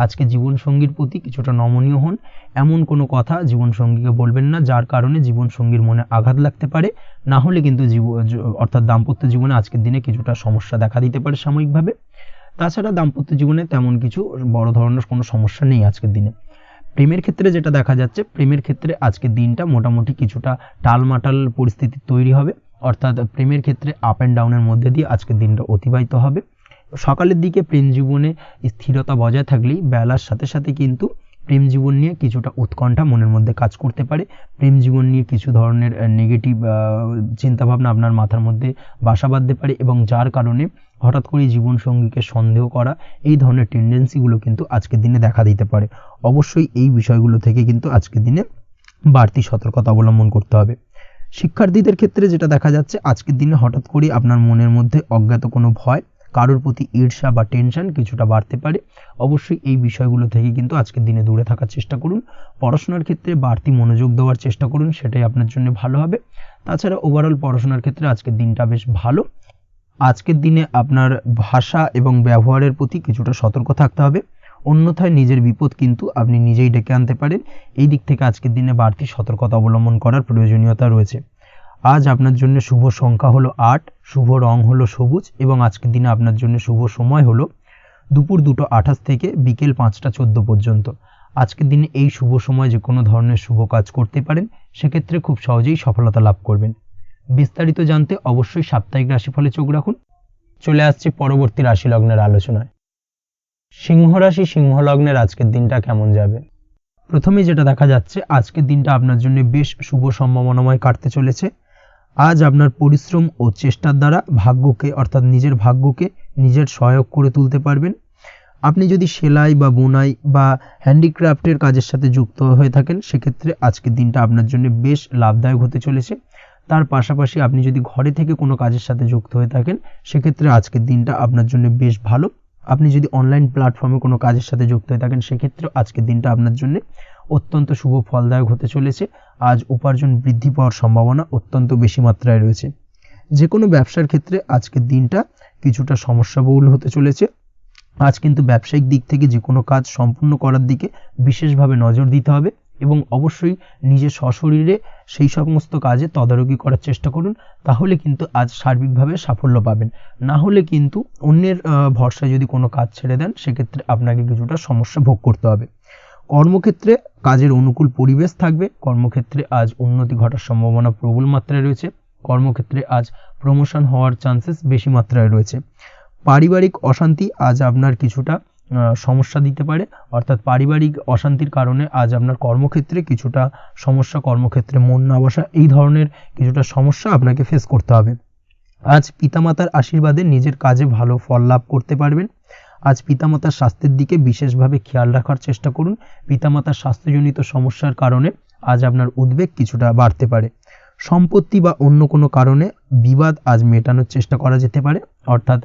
আজকে জীবনসঙ্গীর প্রতি কিছুটা নমনীয় হন। এমন কোনো কথা জীবনসঙ্গীকে বলবেন না যার কারণে জীবনসঙ্গীর মনে আঘাত লাগতে পারে, না হলে কিন্তু অর্থাৎ দাম্পত্য জীবনে আজকের দিনে কিছুটা সমস্যা দেখা দিতে পারে সাময়িকভাবে। তাছাড়া দাম্পত্য জীবনে তেমন কিছু বড় ধরনের কোনো সমস্যা নেই আজকের দিনে। প্রেমের ক্ষেত্রে যেটা দেখা যাচ্ছে, প্রেমের ক্ষেত্রে আজকের দিনটা মোটামুটি কিছুটা টালমাটাল পরিস্থিতি তৈরি হবে, অর্থাৎ প্রেমের ক্ষেত্রে আপ অ্যান্ড ডাউনের মধ্যে দিয়ে আজকের দিনটা অতিবাহিত হবে। সকালের দিকে প্রেম জীবনে স্থিরতা বজায় থাকলেই বেলার সাথে সাথে কিন্তু প্রেম জীবন নিয়ে কিছুটা উৎকণ্ঠা মনের মধ্যে কাজ করতে পারে। প্রেম জীবন নিয়ে কিছু ধরনের নেগেটিভ চিন্তাভাবনা আপনার মাথার মধ্যে বাসা বাঁধতে পারে এবং যার কারণে হঠাৎ করে জীবনসঙ্গীকে সন্দেহ করা এই ধরনের টেন্ডেন্সিগুলো কিন্তু আজকের দিনে দেখা দিতে পারে। অবশ্যই এই বিষয়গুলো থেকে কিন্তু আজকের দিনে বাড়তি সতর্কতা অবলম্বন করতে হবে। শিক্ষার্থীদের ক্ষেত্রে যেটা দেখা যাচ্ছে, আজকের দিনে হঠাৎ করে আপনার মনের মধ্যে অজ্ঞাত কোনো ভয়, কারোর প্রতি ঈর্ষা বা টেনশন কিছুটা বাড়তে পারে। অবশ্যই এই বিষয়গুলো থেকে কিন্তু আজকের দিনে দূরে থাকার চেষ্টা করুন। পড়াশোনার ক্ষেত্রে বাড়তি মনোযোগ দেওয়ার চেষ্টা করুন, সেটাই আপনার জন্য ভালো হবে। তাছাড়া ওভারঅল পড়াশোনার ক্ষেত্রে আজকের দিনটা বেশ ভালো। আজকের দিনে আপনার ভাষা এবং ব্যবহারের প্রতি কিছুটা সতর্ক থাকতে হবে, অন্যথায় নিজের বিপদ কিন্তু আপনি নিজেই ডেকে আনতে পারেন। এই দিক থেকে আজকের দিনে বাড়তি সতর্কতা অবলম্বন করার প্রয়োজনীয়তা রয়েছে। আজ আপনার জন্য শুভ সংখ্যা হলো 8, শুভ রং হলো সবুজ এবং আজকের দিনে আপনার জন্য শুভ সময় হলো দুপুর 2:28 থেকে বিকেল 5:14 পর্যন্ত। আজকের দিনে এই শুভ সময় যে কোনো ধরনের শুভ কাজ করতে পারেন, সেক্ষেত্রে খুব সহজেই সফলতা লাভ করবেন। বিস্তারিত জানতে অবশ্যই সাপ্তাহিক রাশিফলে চোখ রাখুন। চলে আসছে পরবর্তী রাশি লগ্নের আলোচনায়। সিংহ রাশি, সিংহ লগ্নের আজকের দিনটা কেমন যাবে? প্রথমেই যেটা দেখা যাচ্ছে, আজকের দিনটা আপনার জন্য বেশ শুভ সম্ভাবনাময় কাটতে চলেছে। আজ আপনার পরিশ্রম ও চেষ্টার দ্বারা ভাগ্যকে অর্থাৎ নিজের ভাগ্যকে নিজের সহায়ক করে তুলতে পারবেন। আপনি যদি সেলাই বা বোনাই বা হ্যান্ডিক্রাফটের কাজের সাথে যুক্ত হয়ে থাকেন, সেক্ষেত্রে আজকের দিনটা আপনার জন্য বেশ লাভদায়ক হতে চলেছে। তার পাশাপাশি আপনি যদি ঘরে থেকে কোনো কাজের সাথে যুক্ত হয়ে থাকেন সেক্ষেত্রে আজকের দিনটা আপনার জন্য বেশ ভালো। আপনি যদি অনলাইন প্ল্যাটফর্মে কোনো কাজের সাথে যুক্ত হয়ে থাকেন সেক্ষেত্রে আজকের দিনটা আপনার জন্য অত্যন্ত শুভ ফলদায়ক হতে চলেছে। আজ উপার্জন বৃদ্ধি পাওয়ার সম্ভাবনা অত্যন্ত বেশি মাত্রায় রয়েছে। যে কোনো ব্যবসার ক্ষেত্রে আজকের দিনটা কিছুটা সমস্যাবহুল হতে চলেছে। আজ কিন্তু ব্যবসায়িক দিক থেকে যে কোনো কাজ সম্পূর্ণ করার দিকে বিশেষভাবে নজর দিতে হবে এবং অবশ্যই নিজের সশরীরে সেই সমস্ত কাজে তদারকি করার চেষ্টা করুন, তাহলে কিন্তু আজ সার্বিকভাবে সাফল্য পাবেন। না হলে কিন্তু অন্যের ভরসায় যদি কোনো কাজ ছেড়ে দেন সেক্ষেত্রে আপনাকে কিছুটা সমস্যা ভোগ করতে হবে। কর্মক্ষেত্রে কাজের অনুকূল পরিবেশ থাকবে। কর্মক্ষেত্রে আজ উন্নতি ঘটার সম্ভাবনা প্রবল মাত্রায় রয়েছে। কর্মক্ষেত্রে আজ প্রমোশন হওয়ার চান্সেস বেশি মাত্রায় রয়েছে। পারিবারিক অশান্তি আজ আপনার কিছুটা সমস্যা দিতে পারে, অর্থাৎ পারিবারিক অশান্তির কারণে আজ আপনার কর্মক্ষেত্রে কিছুটা সমস্যা, কর্মক্ষেত্রে মন না বসা, এই ধরনের কিছুটা সমস্যা আপনাকে ফেস করতে হবে। আজ পিতামাতার আশীর্বাদে নিজের কাজে ভালো ফল লাভ করতে পারবেন। আজ পিতামাতার স্বাস্থ্যের দিকে বিশেষভাবে খেয়াল রাখার চেষ্টা করুন। পিতামাতার স্বাস্থ্যজনিত সমস্যার কারণে আজ আপনার উদ্বেগ কিছুটা বাড়তে পারে। সম্পত্তি বা অন্য কোনো কারণে বিবাদ আজ মেটানোর চেষ্টা করা যেতে পারে, অর্থাৎ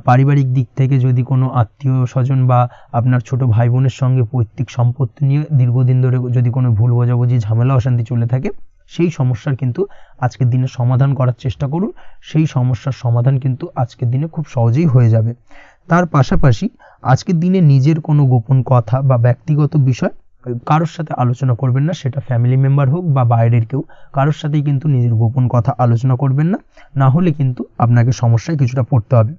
পারিবারিক দিক থেকে যদি কোনো আত্মীয় স্বজন বা আপনার ছোট ভাই বোনের সঙ্গে পৈতৃক সম্পত্তি নিয়ে দীর্ঘদিন ধরে যদি কোনো ভুল বোঝাবুঝি, ঝামেলা অশান্তি চলে থাকে, সেই সমস্যার কিন্তু আজকের দিনে সমাধান করার চেষ্টা করুন। সেই সমস্যার সমাধান কিন্তু আজকের দিনে খুব সহজেই হয়ে যাবে। তার পাশাপাশি আজকের দিনে নিজের কোনো গোপন কথা বা ব্যক্তিগত বিষয় কারোর সাথে আলোচনা করবেন না, সেটা ফ্যামিলি মেম্বার হোক বা বাইরের কেউ, কারোর সাথেই কিন্তু নিজের গোপন কথা আলোচনা করবেন না, না হলে কিন্তু আপনাকে সমস্যায় কিছুটা পড়তে হবে।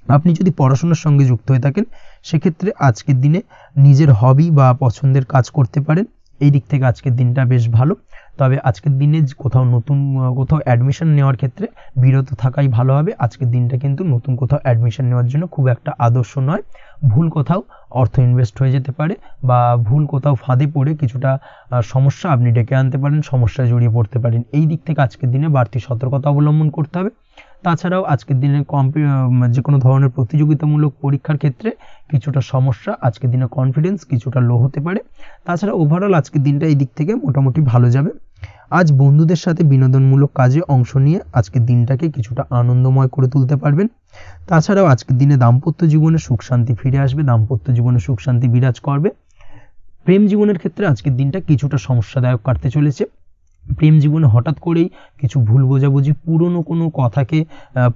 আপনি যদি পড়াশোনার সঙ্গে যুক্ত হয়ে থাকেন সেক্ষেত্রে আজকের দিনে নিজের হবি বা পছন্দের কাজ করতে পারেন। এই দিক থেকে আজকের দিনটা বেশ ভালো। তবে আজকের দিনে কোথাও অ্যাডমিশন নেওয়ার ক্ষেত্রে বিরত থাকাই ভালো হবে। আজকের দিনটা কিন্তু নতুন কোথাও অ্যাডমিশন নেওয়ার জন্য খুব একটা আদর্শ নয়। ভুল কোথাও অর্থ ইনভেস্ট হয়ে যেতে পারে বা ভুল কোথাও ফাঁদে পড়ে কিছুটা সমস্যা আপনি ডেকে আনতে পারেন, সমস্যায় জড়িয়ে পড়তে পারেন। এই দিক থেকে আজকের দিনে বাড়তি সতর্কতা অবলম্বন করতে হবে। তাছাড়াও আজকের দিনে যে কোনো ধরনের প্রতিযোগিতামূলক পরীক্ষার ক্ষেত্রে কিছুটা সমস্যা, আজকের দিনে কনফিডেন্স কিছুটা লো হতে পারে। তাছাড়া ওভারঅল আজকের দিনটা এই দিক থেকে মোটামুটি ভালো যাবে। আজ বন্ধুদের সাথে বিনোদনমূলক কাজে অংশ নিয়ে আজকের দিনটাকে কিছুটা আনন্দময় করে তুলতে পারবেন। তাছাড়াও আজকের দিনে দাম্পত্য জীবনে সুখ শান্তি ফিরে আসবে, দাম্পত্য জীবনে সুখ শান্তি বিরাজ করবে। প্রেম জীবনের ক্ষেত্রে আজকের দিনটা কিছুটা সমস্যাদায়ক কাটতে চলেছে। প্রেম জীবনে হঠাৎ করেই কিছু ভুল বোঝাবুঝি, পুরনো কোনো কথাকে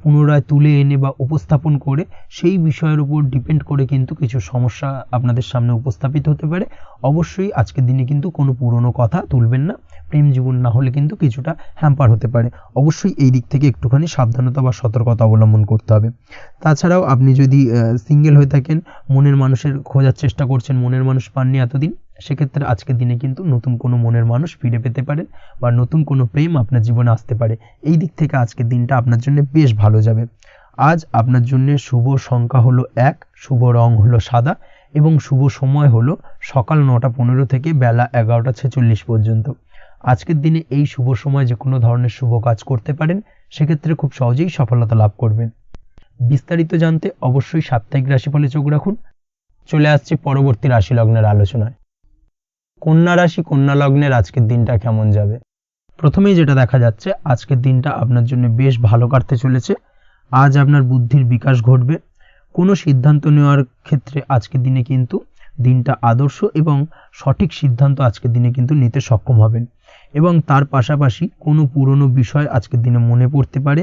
পুনরায় তুলে এনে বা উপস্থাপন করে সেই বিষয়ের উপর ডিপেন্ড করে কিন্তু কিছু সমস্যা আপনাদের সামনে উপস্থাপিত হতে পারে। অবশ্যই আজকের দিনে কিন্তু কোনো পুরনো কথা তুলবেন না, প্রেম জীবন না হলে কিন্তু কিছুটা হ্যাম্পার হতে পারে। অবশ্যই এই দিক থেকে একটুখানি সাবধানতা বা সতর্কতা অবলম্বন করতে হবে। তাছাড়াও আপনি যদি সিঙ্গেল হয়ে থাকেন, মনের মানুষের খোঁজার চেষ্টা করছেন, মনের মানুষ পাননি এতদিন, সেক্ষেত্রে আজকের দিনে কিন্তু নতুন কোনো মনের মানুষ ফিরে পেতে পারেন বা নতুন কোনো প্রেম আপনার জীবনে আসতে পারে। এই দিক থেকে আজকের দিনটা আপনার জন্য বেশ ভালো যাবে। আজ আপনার জন্য শুভ সংখ্যা হলো 1, শুভ রং হলো সাদা এবং শুভ সময় হলো সকাল 9:15 থেকে বেলা 11:46 পর্যন্ত। আজকের দিনে এই শুভ সময় যে কোনো ধরনের শুভ কাজ করতে পারেন, সেক্ষেত্রে খুব সহজেই সফলতা লাভ করবেন। বিস্তারিত জানতে অবশ্যই সাপ্তাহিক রাশিফলে চোখ রাখুন। চলে আসছে পরবর্তী রাশি লগ্নের আলোচনায়। কন্যা রাশি, কন্যা লগ্নের আজকের দিনটা কেমন যাবে? প্রথমেই যেটা দেখা যাচ্ছে, আজকের দিনটা আপনার জন্য বেশ ভালো কাটতে চলেছে। আজ আপনার বুদ্ধির বিকাশ ঘটবে। কোনো সিদ্ধান্ত নেওয়ার ক্ষেত্রে আজকের দিনে কিন্তু দিনটা আদর্শ এবং সঠিক সিদ্ধান্ত আজকের দিনে কিন্তু নিতে সক্ষম হবেন এবং তার পাশাপাশি কোনো পুরনো বিষয় আজকের দিনে মনে পড়তে পারে।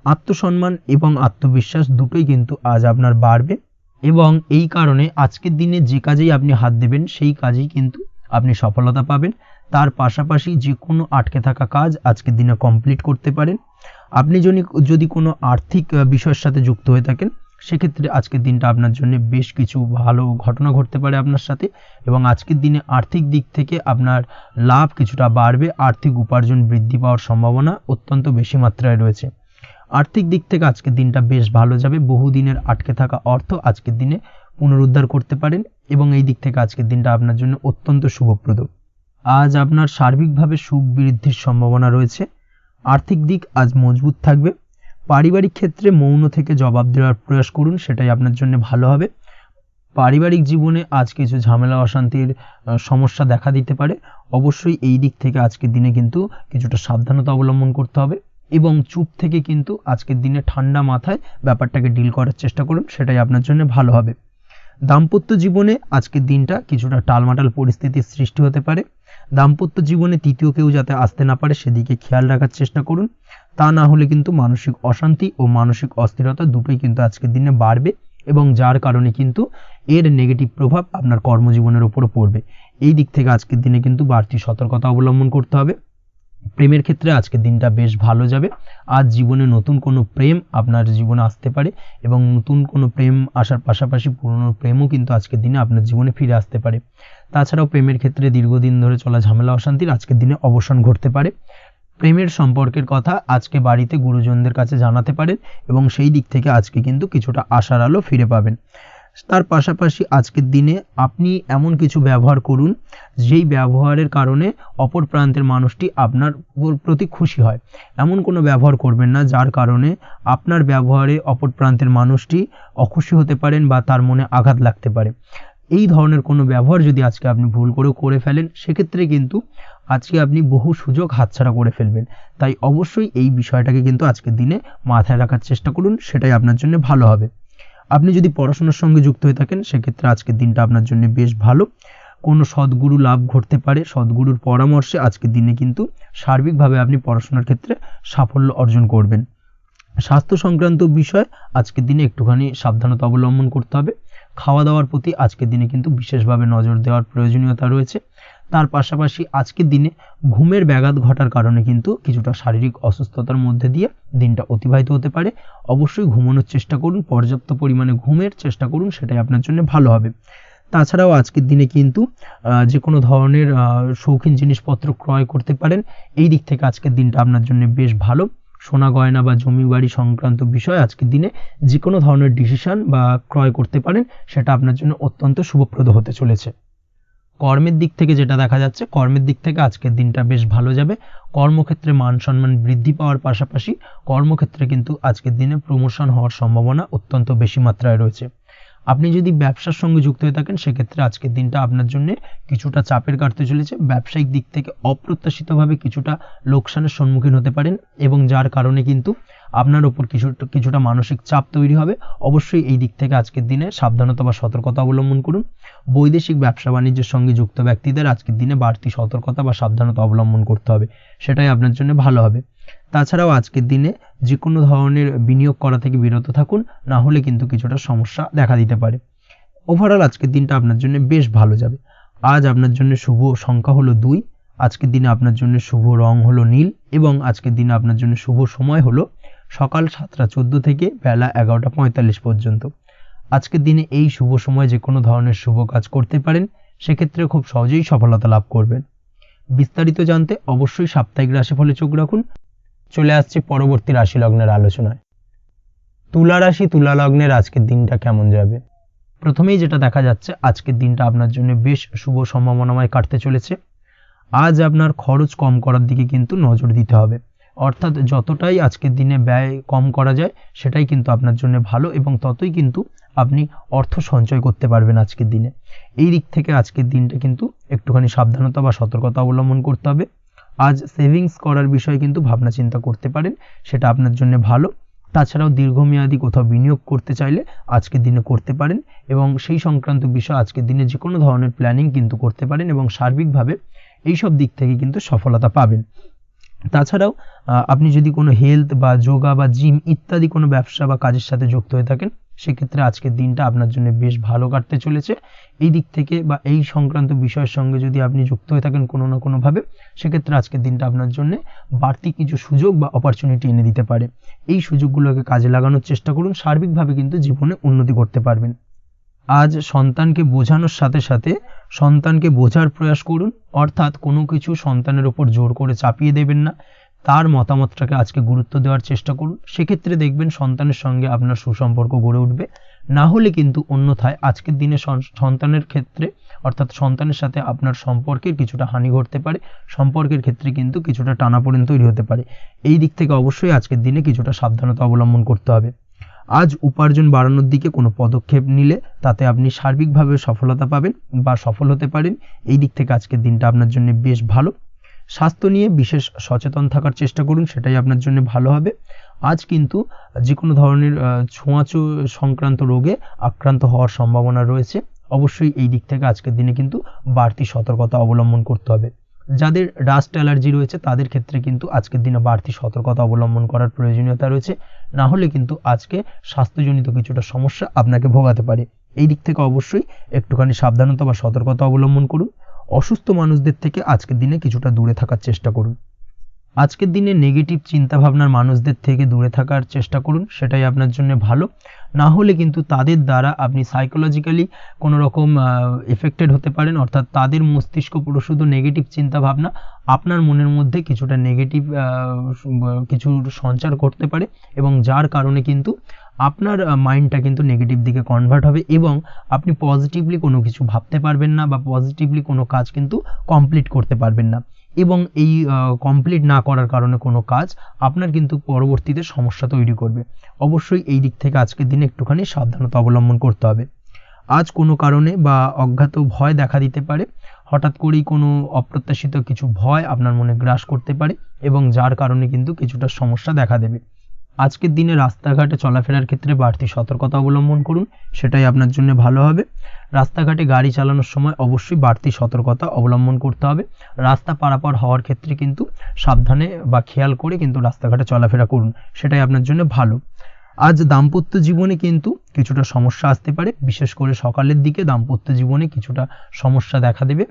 আত্মসম্মান এবং আত্মবিশ্বাস দুটোই কিন্তু আজ আপনার বাড়বে এবং এই কারণে আজকের দিনে যে কাজেই আপনি হাত দেবেন সেই কাজেই কিন্তু আপনি সফলতা পাবেন। তার পাশাপাশি যে কোনো আটকে থাকা কাজ আজকের দিনে কমপ্লিট করতে পারেন। আপনি যদি কোনো আর্থিক বিষয়ের সাথে যুক্ত হয়ে থাকেন, সেক্ষেত্রে আজকের দিনটা আপনার জন্য বেশ কিছু ভালো ঘটনা ঘটতে পারে আপনার সাথে এবং আজকের দিনে আর্থিক দিক থেকে আপনার লাভ কিছুটা বাড়বে। আর্থিক উপার্জন বৃদ্ধি পাওয়ার সম্ভাবনা অত্যন্ত বেশি মাত্রায় রয়েছে। আর্থিক দিক থেকে আজকের দিনটা বেশ ভালো যাবে। বহুদিনের আটকে থাকা অর্থ আজকের দিনে পুনরুদ্ধার করতে পারেন এবং এই দিক থেকে আজকের দিনটা আপনার জন্য অত্যন্ত শুভপ্রদ। আজ আপনার সার্বিকভাবে সুখ বৃদ্ধির সম্ভাবনা রয়েছে। আর্থিক দিক আজ মজবুত থাকবে। পারিবারিক ক্ষেত্রে মৌন থেকে জবাব দেওয়ার প্রয়াস করুন, সেটাই আপনার জন্য ভালো হবে। পারিবারিক জীবনে আজ কিছু ঝামেলা অশান্তির সমস্যা দেখা দিতে পারে। অবশ্যই এই দিক থেকে আজকের দিনে কিন্তু কিছুটা সাবধানতা অবলম্বন করতে হবে এবং চুপ থেকে কিন্তু আজকের দিনে ঠান্ডা মাথায় ব্যাপারটাকে ডিল করার চেষ্টা করুন, সেটাই আপনার জন্য ভালো হবে। দাম্পত্য জীবনে আজকের দিনটা কিছুটা টালমাটাল পরিস্থিতির সৃষ্টি হতে পারে। দাম্পত্য জীবনে তৃতীয় কেউ যাতে আসতে না পারে সেদিকে খেয়াল রাখার চেষ্টা করুন, তা না হলে কিন্তু মানসিক অশান্তি ও মানসিক অস্থিরতা দুটোই কিন্তু আজকের দিনে বাড়বে এবং যার কারণে কিন্তু এর নেগেটিভ প্রভাব আপনার কর্মজীবনের উপরও পড়বে। এই দিক থেকে আজকের দিনে কিন্তু বাড়তি সতর্কতা অবলম্বন করতে হবে। প্রেমের ক্ষেত্রে আজকের দিনটা বেশ ভালো যাবে। আজ জীবনে নতুন কোনো প্রেম আপনার জীবনে আসতে পারে এবং নতুন কোনো প্রেম আসার পাশাপাশি পুরনো প্রেমও কিন্তু আজকের দিনে আপনার জীবনে ফিরে আসতে পারে। তাছাড়াও প্রেমের ক্ষেত্রে দীর্ঘদিন ধরে চলা ঝামেলা অশান্তির আজকের দিনে অবসান ঘটতে পারে। প্রেমের সম্পর্কের কথা আজকে বাড়িতে গুরুজনদের কাছে জানাতে পারেন এবং সেই দিক থেকে আজকে কিন্তু কিছুটা আশার আলো ফিরে পাবেন। তার পাশাপাশি আজকের দিনে আপনি এমন কিছু ব্যবহার করুন যেই ব্যবহারের কারণে অপর প্রান্তের মানুষটি আপনার প্রতি খুশি হয়। এমন কোনো ব্যবহার করবেন না যার কারণে আপনার ব্যবহারে অপর প্রান্তের মানুষটি অখুশি হতে পারেন বা তার মনে আঘাত লাগতে পারে। এই ধরনের কোনো ব্যবহার যদি আজকে আপনি ভুল করে ফেলেন সেক্ষেত্রে কিন্তু আজকে আপনি বহু সুযোগ হাতছাড়া করে ফেলবেন। তাই অবশ্যই এই বিষয়টাকে কিন্তু আজকের দিনে মাথায় রাখার চেষ্টা করুন, সেটাই আপনার জন্য ভালো হবে। আপনি যদি পড়াশোনার সঙ্গে যুক্ত হয়ে থাকেন সেক্ষেত্রে আজকের দিনটা আপনার জন্য বেশ ভালো। কোনো সদ্গুরু লাভ ঘটতে পারে, সদ্গুরুর পরামর্শে আজকের দিনে কিন্তু সার্বিকভাবে আপনি পড়াশোনার ক্ষেত্রে সাফল্য অর্জন করবেন। স্বাস্থ্য সংক্রান্ত বিষয় আজকের দিনে একটুখানি সাবধানতা অবলম্বন করতে হবে। খাওয়া দাওয়ার প্রতি আজকের দিনে কিন্তু বিশেষভাবে নজর দেওয়ার প্রয়োজনীয়তা রয়েছে। তার পাশাপাশি আজকের দিনে ঘুমের ব্যাঘাত ঘটার কারণে কিন্তু কিছুটা শারীরিক অসুস্থতার মধ্যে দিয়ে দিনটা অতিবাহিত হতে পারে। অবশ্যই ঘুমানোর চেষ্টা করুন, পর্যাপ্ত পরিমাণে ঘুমের চেষ্টা করুন, সেটাই আপনার জন্য ভালো হবে। তাছাড়াও আজকের দিনে কিন্তু যে কোনো ধরনের শৌখিন জিনিসপত্র ক্রয় করতে পারেন। এই দিক থেকে আজকের দিনটা আপনার জন্য বেশ ভালো। সোনা গয়না বা জমি বাড়ি সংক্রান্ত বিষয় আজকের দিনে যে কোনো ধরনের ডিসিশন বা ক্রয় করতে পারেন, সেটা আপনার জন্য অত্যন্ত শুভপ্রদ হতে চলেছে। কর্মের দিক থেকে যেটা দেখা যাচ্ছে, কর্মের দিক থেকে আজকের দিনটা বেশ ভালো যাবে। কর্মক্ষেত্রে মান সম্মান বৃদ্ধি পাওয়ার পাশাপাশি কর্মক্ষেত্রে কিন্তু আজকের দিনে প্রমোশন হওয়ার সম্ভাবনা অত্যন্ত বেশি মাত্রায় রয়েছে। আপনি যদি ব্যবসার সঙ্গে যুক্ত হয়ে থাকেন সেক্ষেত্রে আজকের দিনটা আপনার জন্য কিছুটা চাপের কাটতে চলেছে। ব্যবসায়িক দিক থেকে অপ্রত্যাশিতভাবে কিছুটা লোকসানের সম্মুখীন হতে পারেন এবং যার কারণে কিন্তু আপনার ওপর কিছুটা মানসিক চাপ তৈরি হবে। অবশ্যই এই দিক থেকে আজকের দিনে সাবধানতা বা সতর্কতা অবলম্বন করুন। বৈদেশিক ব্যবসা বাণিজ্যের সঙ্গে যুক্ত ব্যক্তিদের আজকের দিনে বাড়তি সতর্কতা বা সাবধানতা অবলম্বন করতে হবে, সেটাই আপনার জন্য ভালো হবে। তাছাড়াও আজকের দিনে যে কোনো ধরনের বিনিয়োগ করা থেকে বিরত থাকুন, না হলে কিন্তু কিছুটা সমস্যা দেখা দিতে পারে। ওভারঅল আজকের দিনটা আপনার জন্য বেশ ভালো যাবে। আজ আপনার জন্য শুভ সংখ্যা হলো 2। আজকের দিনে আপনার জন্য শুভ রং হলো নীল এবং আজকের দিনে আপনার জন্য শুভ সময় হলো সকাল 7টা 14 থেকে বেলা 11টা 45 পর্যন্ত। আজকের দিনে এই শুভ সময় যে কোনো ধরনের শুভ কাজ করতে পারেন, সেক্ষেত্রে খুব সহজেই সফলতা লাভ করবেন। বিস্তারিত জানতে অবশ্যই সাপ্তাহিক রাশিফলে চোখ রাখুন। চলে আসছে পরবর্তী রাশি লগ্নের আলোচনায়। তুলা রাশি তুলা লগ্নের আজকের দিনটা কেমন যাবে? প্রথমেই যেটা দেখা যাচ্ছে, আজকের দিনটা আপনার জন্য বেশ শুভ সম্ভাবনাময় কাটতে চলেছে। আজ আপনার খরচ কম করার দিকে কিন্তু নজর দিতে হবে, অর্থাৎ যতটাই আজকের দিনে ব্যয় কম করা যায় সেটাই কিন্তু আপনার জন্য ভালো এবং ততই কিন্তু আপনি অর্থ সঞ্চয় করতে পারবেন আজকের দিনে। এই দিক থেকে আজকের দিনটা কিন্তু একটুখানি সাবধানতা বা সতর্কতা অবলম্বন করতে হবে। আজ সেভিংস করার বিষয়ে কিন্তু ভাবনা চিন্তা করতে পারেন, সেটা আপনার জন্য ভালো। তাছাড়াও দীর্ঘমেয়াদী কোথাও বিনিয়োগ করতে চাইলে আজকের দিনে করতে পারেন এবং সেই সংক্রান্ত বিষয় আজকের দিনে যে কোনো ধরনের প্ল্যানিং কিন্তু করতে পারেন এবং সার্বিকভাবে এইসব দিক থেকে কিন্তু সফলতা পাবেন। তাছাড়াও আপনি যদি কোনো হেলথ বা যোগা বা জিম ইত্যাদি কোনো ব্যবসা বা কাজের সাথে যুক্ত হয়ে থাকেন সেক্ষেত্রে আজকের দিনটা আপনার জন্য বেশ ভালো কাটতে চলেছে। এই দিক থেকে বা এই সংক্রান্ত বিষয়ের সঙ্গে যদি আপনি যুক্ত হয়ে থাকেন কোনো না কোনোভাবে, সেক্ষেত্রে আজকের দিনটা আপনার জন্য বাড়তি কিছু সুযোগ বা অপরচুনিটি এনে দিতে পারে। এই সুযোগগুলোকে কাজে লাগানোর চেষ্টা করুন, সার্বিকভাবে কিন্তু জীবনে উন্নতি করতে পারবেন। আজ সন্তানকে বোঝানোর সাথে সাথে সন্তানকে বোঝার প্রয়াস করুন, অর্থাৎ কোনো কিছু সন্তানের ওপর জোর করে চাপিয়ে দেবেন না, তার মতামতটাকে আজকে গুরুত্ব দেওয়ার চেষ্টা করুন। সেক্ষেত্রে দেখবেন সন্তানের সঙ্গে আপনার সুসম্পর্ক গড়ে উঠবে। না হলে কিন্তু অন্যথায় আজকের দিনে সন্তানের ক্ষেত্রে অর্থাৎ সন্তানের সাথে আপনার সম্পর্কের কিছুটা হানি ঘটতে পারে, সম্পর্কের ক্ষেত্রে কিন্তু কিছুটা টানাপোড়েন তৈরি হতে পারে। এই দিক থেকে অবশ্যই আজকের দিনে কিছুটা সাবধানতা অবলম্বন করতে হবে। আজ উপার্জন বাড়ানোর দিকে কোনো পদক্ষেপ নিলে তাতে আপনি সার্বিকভাবে সফলতা পাবেন বা সফল হতে পারেন। এই দিক থেকে আজকের দিনটা আপনার জন্য বেশ ভালো। স্বাস্থ্য নিয়ে বিশেষ সচেতন থাকার চেষ্টা করুন, সেটাই আপনার জন্য ভালো হবে। আজ কিন্তু যে কোনো ধরনের ছোঁয়াচে সংক্রান্ত রোগে আক্রান্ত হওয়ার সম্ভাবনা রয়েছে। অবশ্যই এই দিক থেকে আজকের দিনে কিন্তু বাড়তি সতর্কতা অবলম্বন করতে হবে। যাদের ডাস্ট অ্যালার্জি রয়েছে তাদের ক্ষেত্রে কিন্তু আজকের দিনে বাড়তি সতর্কতা অবলম্বন করার প্রয়োজনীয়তা রয়েছে, না হলে কিন্তু আজকে স্বাস্থ্যজনিত কিছুটা সমস্যা আপনাকে ভোগাতে পারে। এই দিক থেকে অবশ্যই একটুখানি সাবধানতা বা সতর্কতা অবলম্বন করুন। অসুস্থ মানুষদের থেকে আজকের দিনে কিছুটা দূরে থাকার চেষ্টা করুন। আজকের দিনে নেগেটিভ চিন্তাভাবনার মানুষদের থেকে দূরে থাকার চেষ্টা করুন, সেটাই আপনার জন্য ভালো। না হলে কিন্তু তাদের দ্বারা আপনি সাইকোলজিক্যালি কোনো রকম এফেক্টেড হতে পারেন, অর্থাৎ তাদের মস্তিষ্ক পুরো শুধু নেগেটিভ চিন্তাভাবনা আপনার মনের মধ্যে কিছুটা নেগেটিভ কিছু সঞ্চার করতে পারে, এবং যার কারণে কিন্তু আপনার মাইন্ডটা কিন্তু নেগেটিভ দিকে কনভার্ট হবে এবং আপনি পজিটিভলি কোনো কিছু ভাবতে পারবেন না বা পজিটিভলি কোনো কাজ কিন্তু কমপ্লিট করতে পারবেন না, এবং এই কমপ্লিট না করার কারণে কোনো কাজ আপনার কিন্তু পরবর্তীতে সমস্যা তৈরি করবে। অবশ্যই এই দিক থেকে আজকের দিনে একটুখানি সাবধানতা অবলম্বন করতে হবে। আজ কোনো কারণে বা অজ্ঞাত ভয় দেখা দিতে পারে, হঠাৎ করেই কোনো অপ্রত্যাশিত কিছু ভয় আপনার মনে গ্রাস করতে পারে এবং যার কারণে কিন্তু কিছুটা সমস্যা দেখা দেবে। আজকের দিনে রাস্তাঘাটে চলাফেরার ক্ষেত্রে বাড়তি সতর্কতা অবলম্বন করুন, সেটাই আপনার জন্য ভালো হবে। রাস্তাঘাটে গাড়ি চালানোর সময় অবশ্যই বাড়তি সতর্কতা অবলম্বন করতে হবে। রাস্তা পারাপার হওয়ার ক্ষেত্রে কিন্তু সাবধানে বা খেয়াল করে কিন্তু রাস্তাঘাটে চলাফেরা করুন, সেটাই আপনার জন্য ভালো। আজ দাম্পত্য জীবনে কিন্তু কিছুটা সমস্যা আসতে পারে, বিশেষ করে সকালের দিকে দাম্পত্য জীবনে কিছুটা সমস্যা দেখা দেবে।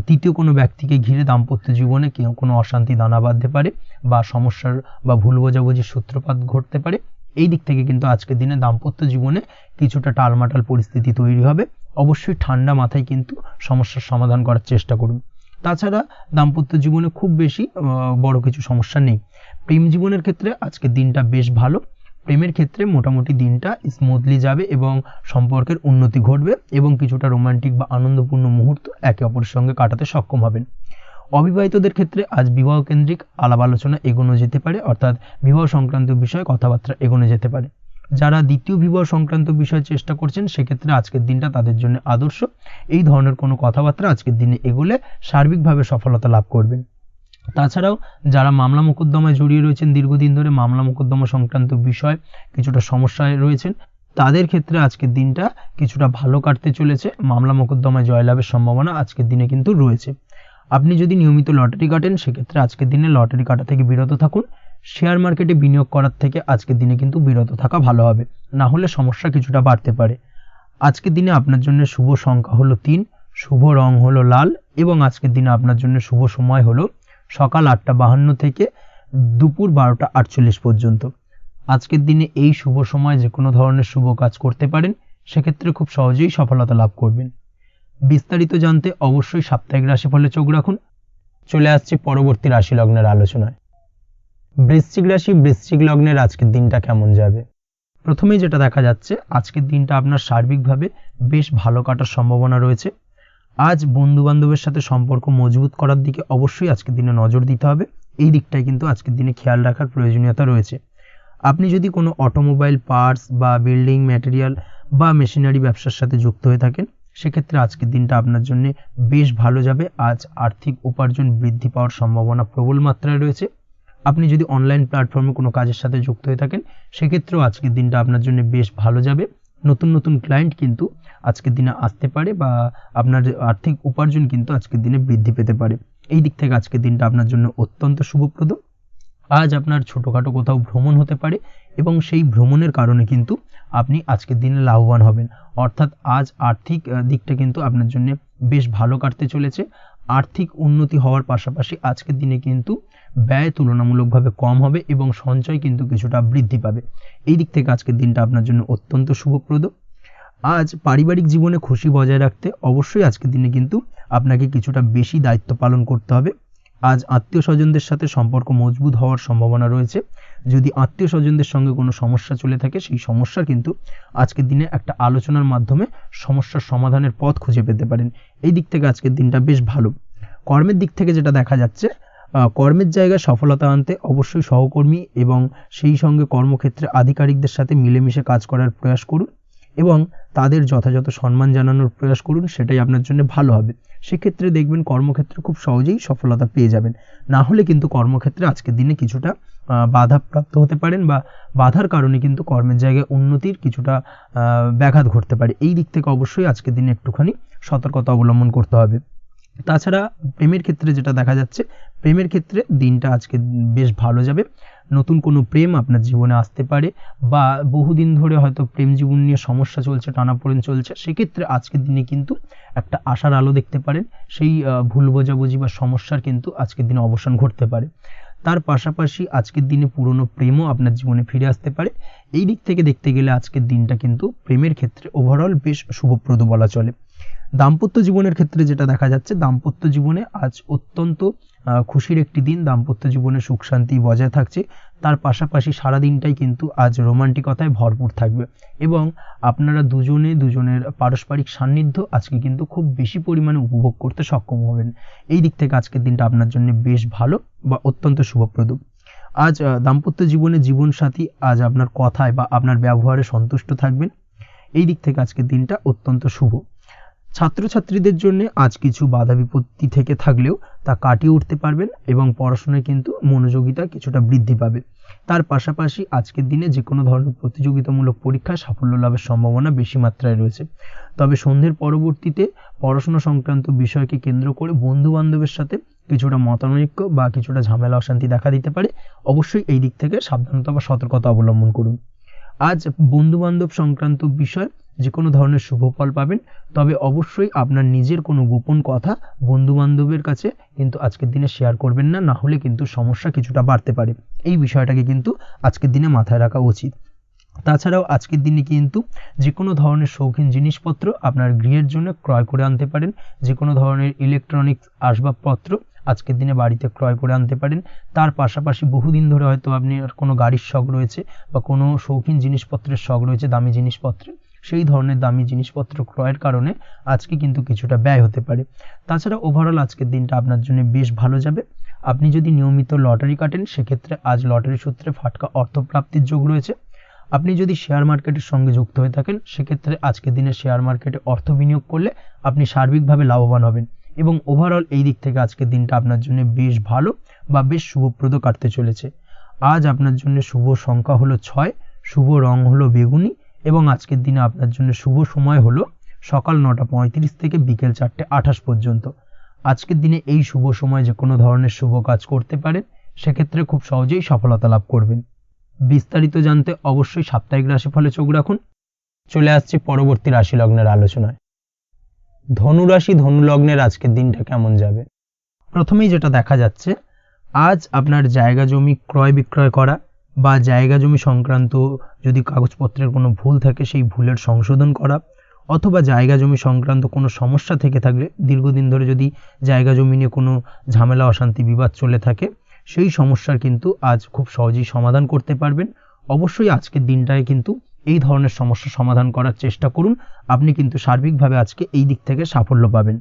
তৃতীয় কোনো ব্যক্তিকে ঘিরে দাম্পত্য জীবনে কোনো অশান্তি দানা বাঁধতে পারে বা সমস্যার বা ভুল বোঝাবুঝির সূত্রপাত ঘটতে পারে। এই দিক থেকে কিন্তু আজকের দিনে দাম্পত্য জীবনে কিছুটা টালমাটাল পরিস্থিতি তৈরি হবে। অবশ্যই ঠান্ডা মাথায় কিন্তু সমস্যার সমাধান করার চেষ্টা করুন। তাছাড়া দাম্পত্য জীবনে খুব বেশি বড় কিছু সমস্যা নেই। প্রেম জীবনের ক্ষেত্রে আজকের দিনটা বেশ ভালো। প্রেমের ক্ষেত্রে মোটামুটি দিনটা স্মুথলি যাবে এবং সম্পর্কের উন্নতি ঘটবে এবং কিছুটা রোমান্টিক বা আনন্দপূর্ণ মুহূর্ত একে অপরের সঙ্গে কাটাতে সক্ষম হবেন। অবিবাহিতদের ক্ষেত্রে আজ বিবাহ কেন্দ্রিক আলাপ আলোচনা এগোনো যেতে পারে, অর্থাৎ বিবাহ সংক্রান্ত বিষয়ে কথাবার্তা এগোনো যেতে পারে। যারা দ্বিতীয় বিবাহ সংক্রান্ত বিষয়ে চেষ্টা করছেন সেক্ষেত্রে আজকের দিনটা তাদের জন্য আদর্শ। এই ধরনের কোনো কথাবার্তা আজকের দিনে এগোলে সার্বিকভাবে সফলতা লাভ করবেন। তাছাড়াও যারা মামলা মোকদ্দমায় জড়িয়ে রয়েছেন, দীর্ঘদিন ধরে মামলা মোকদ্দমা সংক্রান্ত বিষয় কিছুটা সমস্যায় রয়েছেন, তাদের ক্ষেত্রে আজকের দিনটা কিছুটা ভালো কাটতে চলেছে। মামলা মোকদ্দমায় জয়লাভের সম্ভাবনা আজকের দিনে কিন্তু রয়েছে। আপনি যদি নিয়মিত লটারি কাটেন সেক্ষেত্রে আজকের দিনে লটারি কাটা থেকে বিরত থাকুন। শেয়ার মার্কেটে বিনিয়োগ করার থেকে আজকের দিনে কিন্তু বিরত থাকা ভালো হবে, না হলে সমস্যা কিছুটা বাড়তে পারে। আজকের দিনে আপনার জন্য শুভ সংখ্যা হলো 3, শুভ রং হলো লাল এবং আজকের দিনে আপনার জন্য শুভ সময় হলো সকাল 8:52 থেকে দুপুর 12:48 পর্যন্ত। আজকের দিনে এই শুভ সময় যে কোনো ধরনের শুভ কাজ করতে পারেন, সেক্ষেত্রে খুব সহজেই সফলতা লাভ করবেন। বিস্তারিত জানতে অবশ্যই সাপ্তাহিক রাশিফলে চোখ রাখুন। চলে আসছে পরবর্তী রাশি লগ্নের আলোচনায়। বৃশ্চিক রাশি, বৃশ্চিক লগ্নের আজকের দিনটা কেমন যাবে? প্রথমেই যেটা দেখা যাচ্ছে, আজকের দিনটা আপনার সার্বিকভাবে বেশ ভালো কাটার সম্ভাবনা রয়েছে। আজ বন্ধু বান্ধবের সাথে সম্পর্ক মজবুত করার দিকে অবশ্যই আজকের দিনে নজর দিতে হবে। এই দিকটাই কিন্তু আজকের দিনে খেয়াল রাখার প্রয়োজনীয়তা রয়েছে। আপনি যদি কোনো অটোমোবাইল পার্টস বা বিল্ডিং ম্যাটেরিয়াল বা মেশিনারি ব্যবসার সাথে যুক্ত হয়ে থাকেন, সেক্ষেত্রে আজকের দিনটা আপনার জন্য বেশ ভালো যাবে। আজ আর্থিক উপার্জন বৃদ্ধি পাওয়ার সম্ভাবনা প্রবল মাত্রায় রয়েছে। আপনি যদি অনলাইন প্ল্যাটফর্মে কোনো কাজের সাথে যুক্ত হয়ে থাকেন, সেক্ষেত্রেও আজকের দিনটা আপনার জন্য বেশ ভালো যাবে। নতুন নতুন ক্লায়েন্ট কিন্তু আজকের দিনে আসতে পারে বা আপনার আর্থিক উপার্জন কিন্তু আজকের দিনে বৃদ্ধি পেতে পারে। এই দিক থেকে আজকের দিনটা আপনার জন্য অত্যন্ত শুভপ্রদ। আজ আপনার ছোটোখাটো কোথাও ভ্রমণ হতে পারে এবং সেই ভ্রমণের কারণে কিন্তু আপনি আজকের দিনে লাভবান হবেন। অর্থাৎ আজ আর্থিক দিকটা কিন্তু আপনার জন্য বেশ ভালো কাটতে চলেছে। আর্থিক উন্নতি হওয়ার পাশাপাশি আজকের দিনে কিন্তু ব্যয় তুলনামূলকভাবে কম হবে এবং সঞ্চয় কিন্তু কিছুটা বৃদ্ধি পাবে। এই দিক থেকে আজকের দিনটা আপনার জন্য অত্যন্ত শুভপ্রদ। আজ পারিবারিক জীবনে খুশি বজায় রাখতে অবশ্যই আজকের দিনে কিন্তু আপনাকে কিছুটা বেশি দায়িত্ব পালন করতে হবে। আজ আত্মীয় স্বজনদের সাথে সম্পর্ক মজবুত হওয়ার সম্ভাবনা রয়েছে। যদি আত্মীয় স্বজনদের সঙ্গে কোনো সমস্যা চলে থাকে, সেই সমস্যার কিন্তু আজকের দিনে একটা আলোচনার মাধ্যমে সমস্যার সমাধানের পথ খুঁজে পেতে পারেন। এই দিক থেকে আজকের দিনটা বেশ ভালো। কর্মের দিক থেকে যেটা দেখা যাচ্ছে, কর্মের জায়গায় সফলতা আনতে অবশ্যই সহকর্মী এবং সেই সঙ্গে কর্মক্ষেত্রে আধিকারিকদের সাথে মিলেমিশে কাজ করার প্রয়াস করুন এবং তাদের যথাযথ সম্মান জানানোর প্রয়াস করুন, সেটাই আপনার জন্য ভালো হবে। সেক্ষেত্রে দেখবেন কর্মক্ষেত্রে খুব সহজেই সফলতা পেয়ে যাবেন। না হলে কিন্তু কর্মক্ষেত্রে আজকের দিনে কিছুটা বাধাপ্রাপ্ত হতে পারেন বা বাধার কারণে কিন্তু কর্মের জায়গায় উন্নতির কিছুটা ব্যাঘাত ঘটতে পারে। এই দিক থেকে অবশ্যই আজকের দিনে একটুখানি সতর্কতা অবলম্বন করতে হবে। তাছাড়া প্রেমের ক্ষেত্রে যেটা দেখা যাচ্ছে, প্রেমের ক্ষেত্রে দিনটা আজকে বেশ ভালো যাবে। নতুন কোনো প্রেম আপনার জীবনে আসতে পারে বা বহুদিন ধরে হয়তো প্রেম জীবন নিয়ে সমস্যা চলছে, টানাপোড়েন চলছে, সেক্ষেত্রে আজকের দিনে কিন্তু একটা আশার আলো দেখতে পারেন। সেই ভুল বোঝাবুঝি বা সমস্যার কিন্তু আজকের দিনে অবসান ঘটতে পারে। তার পাশাপাশি আজকের দিনে পুরনো প্রেমও আপনার জীবনে ফিরে আসতে পারে। এই দিক থেকে দেখতে গেলে আজকের দিনটা কিন্তু প্রেমের ক্ষেত্রে ওভারঅল বেশ শুভপ্রদ বলা চলে। দাম্পত্য জীবনের ক্ষেত্রে যেটা দেখা যাচ্ছে, দাম্পত্য জীবনে আজ অত্যন্ত খুশির একটি দিন। দাম্পত্য জীবনে সুখ শান্তি বজায় থাকছে। তার পাশাপাশি সারা দিনটাই কিন্তু আজ রোমান্টিকতায় ভরপুর থাকবে এবং আপনারা দুজনের পারস্পরিক সান্নিধ্য আজকে কিন্তু খুব বেশি পরিমাণে উপভোগ করতে সক্ষম হবেন। এই দিক থেকে আজকের দিনটা আপনার জন্য বেশ ভালো বা অত্যন্ত শুভপ্রদ। আজ দাম্পত্য জীবনে জীবনসাথী আজ আপনার কথায় বা আপনার ব্যবহারে সন্তুষ্ট থাকবেন। এই দিক থেকে আজকের দিনটা অত্যন্ত শুভ। ছাত্রছাত্রীদের জন্য আজ কিছু বাধা বিপত্তি থেকে থাকলেও তা কাটিয়ে উঠতে পারবেন এবং পড়াশোনায় কিন্তু মনোযোগিতা কিছুটা বৃদ্ধি পাবে। তার পাশাপাশি আজকের দিনে যে কোনো ধরনের প্রতিযোগিতামূলক পরীক্ষায় সাফল্য লাভের সম্ভাবনা বেশি মাত্রায় রয়েছে। তবে সন্ধ্যের পরবর্তীতে পড়াশোনা সংক্রান্ত বিষয়কে কেন্দ্র করে বন্ধু বান্ধবের সাথে কিছুটা মতানৈক্য বা কিছুটা ঝামেলা অশান্তি দেখা দিতে পারে। অবশ্যই এই দিক থেকে সাবধানতা বা সতর্কতা অবলম্বন করুন। আজ বন্ধু বান্ধব সংক্রান্ত বিষয় যে কোনো ধরনের শুভ ফল পাবেন, তবে অবশ্যই আপনার নিজের কোনো গোপন কথা বন্ধু বান্ধবের কাছে কিন্তু আজকের দিনে শেয়ার করবেন না, না হলে কিন্তু সমস্যা কিছুটা বাড়তে পারে। এই বিষয়টাকে কিন্তু আজকের দিনে মাথায় রাখা উচিত। তাছাড়াও আজকের দিনে কিন্তু যে কোনো ধরনের শৌখিন জিনিসপত্র আপনার গৃহের জন্য ক্রয় করে আনতে পারেন। যে কোনো ধরনের ইলেকট্রনিক্স আসবাবপত্র আজকের দিনে বাড়িতে ক্রয় করে আনতে পারেন। তার পাশাপাশি বহুদিন ধরে হয়তো আপনি কোনো গাড়ির শখ রয়েছে বা কোনো শৌখিন জিনিসপত্রের শখ রয়েছে, দামি জিনিসপত্রের, সেই ধরনের দামি জিনিসপত্র ক্রয়ের কারণে আজকে কিন্তু কিছুটা ব্যয় হতে পারে। তাছাড়া ওভারঅল আজকের দিনটা আপনার জন্য বেশ ভালো যাবে। আপনি যদি নিয়মিত লটারি কাটেন, সেক্ষেত্রে আজ লটারি সূত্রে ফাটকা অর্থপ্রাপ্তির যোগ রয়েছে। আপনি যদি শেয়ার মার্কেটের সঙ্গে যুক্ত হয়ে থাকেন, সেক্ষেত্রে আজকের দিনে শেয়ার মার্কেটে অর্থ বিনিয়োগ করলে আপনি সার্বিকভাবে লাভবান হবেন এবং ওভারঅল এই দিক থেকে আজকের দিনটা আপনার জন্য বেশ ভালো বা বেশ শুভপ্রদ কাটতে চলেছে। আজ আপনার জন্য শুভ সংখ্যা হলো 6, শুভ রং হলো বেগুনি এবং আজকের দিনে আপনার জন্য শুভ সময় হলো সকাল 9:35 থেকে বিকেল 4:28 পর্যন্ত। আজকের দিনে এই শুভ সময় যে কোনো ধরনের শুভ কাজ করতে পারেন, সেক্ষেত্রে খুব সহজেই সফলতা লাভ করবেন। বিস্তারিত জানতে অবশ্যই সাপ্তাহিক রাশিফলে চোখ রাখুন। চলে আসছি পরবর্তী রাশি লগ্নের আলোচনায়। ধনু রাশি ধনু লগ্নের আজকের দিনটা কেমন যাবে? প্রথমেই যেটা দেখা যাচ্ছে, আজ আপনার জায়গা জমি ক্রয় বিক্রয় করা বা জায়গা জমি সংক্রান্ত যদি কাগজপত্রের কোনো ভুল থাকে সেই ভুলের সংশোধন করা, অথবা জায়গা জমি সংক্রান্ত কোনো সমস্যা থেকে থাকলে, দীর্ঘদিন ধরে যদি জায়গা জমি নিয়ে কোনো ঝামেলা অশান্তি বিবাদ চলে থাকে, সেই সমস্যার কিন্তু আজ খুব সহজেই সমাধান করতে পারবেন। অবশ্যই আজকের দিনটায় কিন্তু এই ধরনের সমস্যা সমাধান করার চেষ্টা করুন। আপনি কিন্তু সার্বিকভাবে আজকে এই দিক থেকে সাফল্য পাবেন।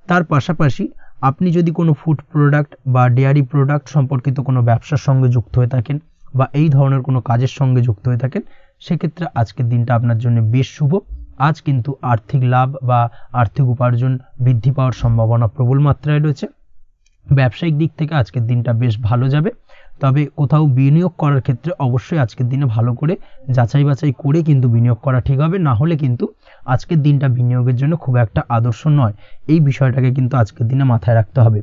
তার পাশাপাশি আপনি যদি কোনো ফুড প্রোডাক্ট বা ডেয়ারি প্রোডাক্ট সম্পর্কিত কোনো ব্যবসার সঙ্গে যুক্ত হয়ে থাকেন বা এই ধরনের কোনো কাজের সঙ্গে যুক্ত হয়ে থাকেন, সেক্ষেত্রে আজকের দিনটা আপনার জন্য বেশ শুভ। আজ কিন্তু আর্থিক লাভ বা আর্থিক উপার্জন বৃদ্ধি পাওয়ার সম্ভাবনা প্রবল মাত্রায় রয়েছে। ব্যবসায়িক দিক থেকে আজকের দিনটা বেশ ভালো যাবে। তবে কোথাও বিনিয়োগ করার ক্ষেত্রে অবশ্যই আজকের দিনে ভালো করে যাচাই বাছাই করে কিন্তু বিনিয়োগ করা ঠিক হবে, না হলে কিন্তু আজকের দিনটা বিনিয়োগের জন্য খুব একটা আদর্শ নয়। এই বিষয়টাকে কিন্তু আজকের দিনে মাথায় রাখতে হবে।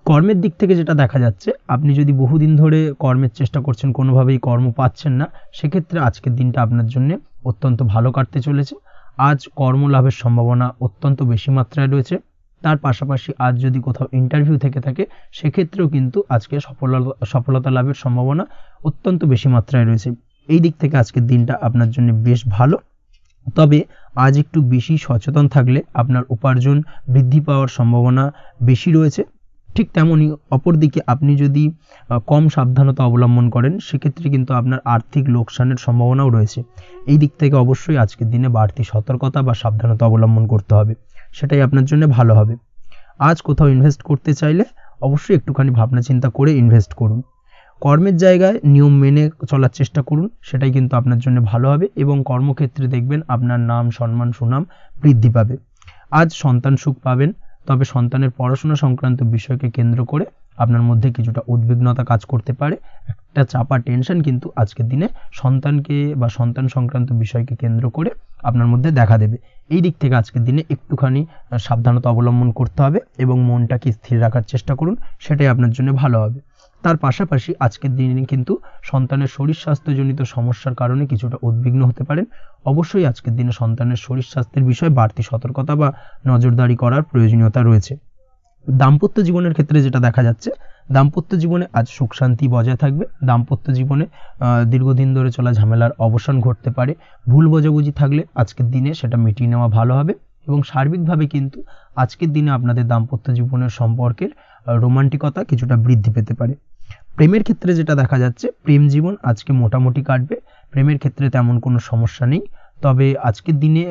কর্মের দিক থেকে যেটা দেখা যাচ্ছে, আপনি যদি বহুদিন ধরে কর্মের চেষ্টা করছেন, কোনোভাবেই কর্ম পাচ্ছেন না, সেক্ষেত্রে আজকের দিনটা আপনার জন্য অত্যন্ত ভালো কাটতে চলেছে। আজ কর্মলাভের সম্ভাবনা অত্যন্ত বেশি মাত্রায় রয়েছে। তার পাশাপাশি আজ যদি কোথাও ইন্টারভিউ থেকে থাকে, সেক্ষেত্রেও কিন্তু আজকে সফলতা লাভের সম্ভাবনা অত্যন্ত বেশি মাত্রায় রয়েছে। এই দিক থেকে আজকের দিনটা আপনার জন্য বেশ ভালো। তবে আজ একটু বেশি সচেতন থাকলে আপনার উপার্জন বৃদ্ধি পাওয়ার সম্ভাবনা বেশি রয়েছে। ঠিক তেমনই অপরদিকে আপনি যদি কম সাবধানতা অবলম্বন করেন, সেক্ষেত্রে কিন্তু আপনার আর্থিক লোকসানের সম্ভাবনাও রয়েছে। এই দিক থেকে অবশ্যই আজকের দিনে বাড়তি সতর্কতা বা সাবধানতা অবলম্বন করতে হবে, সেটাই আপনার জন্য ভালো হবে। আজ কোথাও ইনভেস্ট করতে চাইলে অবশ্যই একটুখানি ভাবনা চিন্তা করে ইনভেস্ট করুন। কর্মের জায়গায় নিয়ম মেনে চলার চেষ্টা করুন, সেটাই কিন্তু আপনার জন্য ভালো হবে এবং কর্মক্ষেত্রে দেখবেন আপনার নাম সম্মান সুনাম বৃদ্ধি পাবে। আজ সন্তান সুখ পাবেন, তবে সন্তানের পড়াশোনা সংক্রান্ত বিষয়কে কেন্দ্র করে আপনার মধ্যে কিছুটা উদ্বিগ্নতা কাজ করতে পারে। একটা চাপা টেনশন কিন্তু আজকের দিনে সন্তানকে বা সন্তান সংক্রান্ত বিষয়কে কেন্দ্র করে আপনার মধ্যে দেখা দেবে। এই দিক থেকে আজকের দিনে একটুখানি সাবধানতা অবলম্বন করতে হবে এবং মনটাকে স্থির রাখার চেষ্টা করুন, সেটাই আপনার জন্য ভালো হবে। তার পাশাপাশি আজকের দিনে কিন্তু সন্তানের শরীর স্বাস্থ্যজনিত সমস্যার কারণে কিছুটা উদ্বিগ্ন হতে পারেন। অবশ্যই আজকের দিনে সন্তানের শরীর স্বাস্থ্যের বিষয়ে বাড়তি সতর্কতা বা নজরদারি করার প্রয়োজনীয়তা রয়েছে। দাম্পত্য জীবনের ক্ষেত্রে যেটা দেখা যাচ্ছে, দাম্পত্য জীবনে আজ সুখ শান্তি বজায় থাকবে। দাম্পত্য জীবনে দীর্ঘদিন ধরে চলা ঝামেলার অবসান ঘটতে পারে। ভুল বোঝাবুঝি থাকলে আজকের দিনে সেটা মিটিয়ে নেওয়া ভালো হবে এবং সার্বিকভাবে কিন্তু আজকের দিনে আপনাদের দাম্পত্য জীবনের সম্পর্কের রোমান্টিকতা কিছুটা বৃদ্ধি পেতে পারে। প্রেমের ক্ষেত্রে যেটা দেখা যাচ্ছে, প্রেম জীবন আজকে মোটামুটি কাটবে। প্রেমের ক্ষেত্রে তেমন কোনো সমস্যা নেই, তবে আজকের দিনে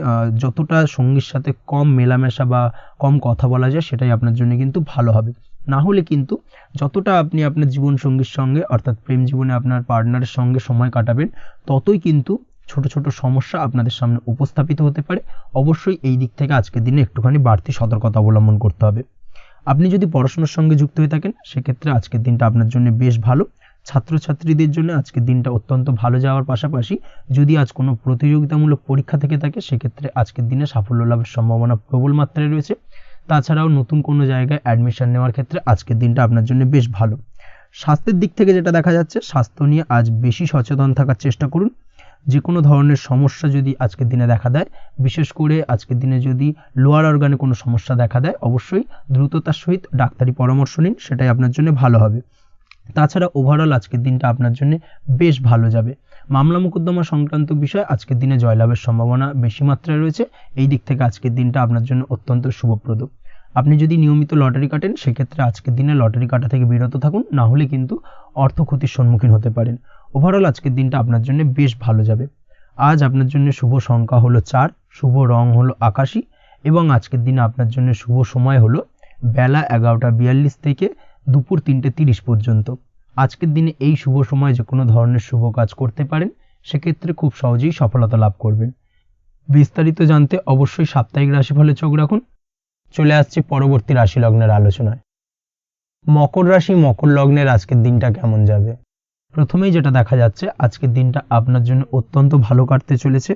যতটা সঙ্গীর সাথে কম মেলামেশা বা কম কথা বলা যায় সেটাই আপনার জন্য কিন্তু ভালো হবে। না হলে কিন্তু যতটা আপনি আপনার জীবন সঙ্গীর সঙ্গে অর্থাৎ প্রেম জীবনে আপনার পার্টনারের সঙ্গে সময় কাটাবেন, ততই কিন্তু ছোট ছোট সমস্যা আপনাদের সামনে উপস্থাপিত হতে পারে। অবশ্যই এই দিক থেকে আজকের দিনে একটুখানি বাড়তি সতর্কতা অবলম্বন করতে হবে। আপনি যদি পড়াশোনার সঙ্গে যুক্ত হয়ে থাকেন, সেক্ষেত্রে আজকের দিনটা আপনার জন্য বেশ ভালো। ছাত্রছাত্রীদের জন্য আজকের দিনটা অত্যন্ত ভালো যাওয়ার পাশাপাশি যদি আজ কোনো প্রতিযোগিতামূলক পরীক্ষা থেকে থাকে, সেক্ষেত্রে আজকের দিনে সাফল্য লাভের সম্ভাবনা প্রবল মাত্রায় রয়েছে। তাছাড়াও নতুন কোনো জায়গায় অ্যাডমিশন নেওয়ার ক্ষেত্রে আজকের দিনটা আপনার জন্য বেশ ভালো। স্বাস্থ্যের দিক থেকে যেটা দেখা যাচ্ছে, স্বাস্থ্য নিয়ে আজ বেশি সচেতন থাকার চেষ্টা করুন। যে কোনো ধরনের সমস্যা যদি আজকের দিনে দেখা দেয়, বিশেষ করে আজকের দিনে যদি লোয়ার অর্গানে কোনো সমস্যা দেখা দেয়, অবশ্যই দ্রুততার সহিত ডাক্তারি পরামর্শ নিন, সেটাই আপনার জন্য ভালো হবে। তাছাড়া ওভারঅল আজকের দিনটা আপনার জন্য বেশ ভালো যাবে। মামলা মোকদ্দমা সংক্রান্ত বিষয় আজকের দিনে জয়লাভের সম্ভাবনা বেশি মাত্রায় রয়েছে। এই দিক থেকে আজকের দিনটা আপনার জন্য অত্যন্ত শুভপ্রদ। আপনি যদি নিয়মিত লটারি কাটেন, সেক্ষেত্রে আজকের দিনে লটারি কাটা থেকে বিরত থাকুন, না হলে কিন্তু অর্থ ক্ষতির সম্মুখীন হতে পারেন। ওভারঅল আজকের দিনটা আপনার জন্য বেশ ভালো যাবে। আজ আপনার জন্য শুভ সংখ্যা হলো 4, শুভ রং হলো আকাশী এবং আজকের দিনে আপনার জন্য শুভ সময় হলো বেলা 11:42 থেকে দুপুর 3:30 পর্যন্ত। আজকের দিনে এই শুভ সময় যে কোনো ধরনের শুভ কাজ করতে পারেন, সেক্ষেত্রে খুব সহজেই সফলতা লাভ করবেন। বিস্তারিত জানতে অবশ্যই সাপ্তাহিক রাশিফলে চোখ রাখুন। চলে আসছি পরবর্তী রাশি লগ্নের আলোচনায়। মকর রাশি মকর লগ্নের আজকের দিনটা কেমন যাবে? প্রথমেই যেটা দেখা যাচ্ছে, আজকের দিনটা আপনার জন্য অত্যন্ত ভালো কাটতে চলেছে।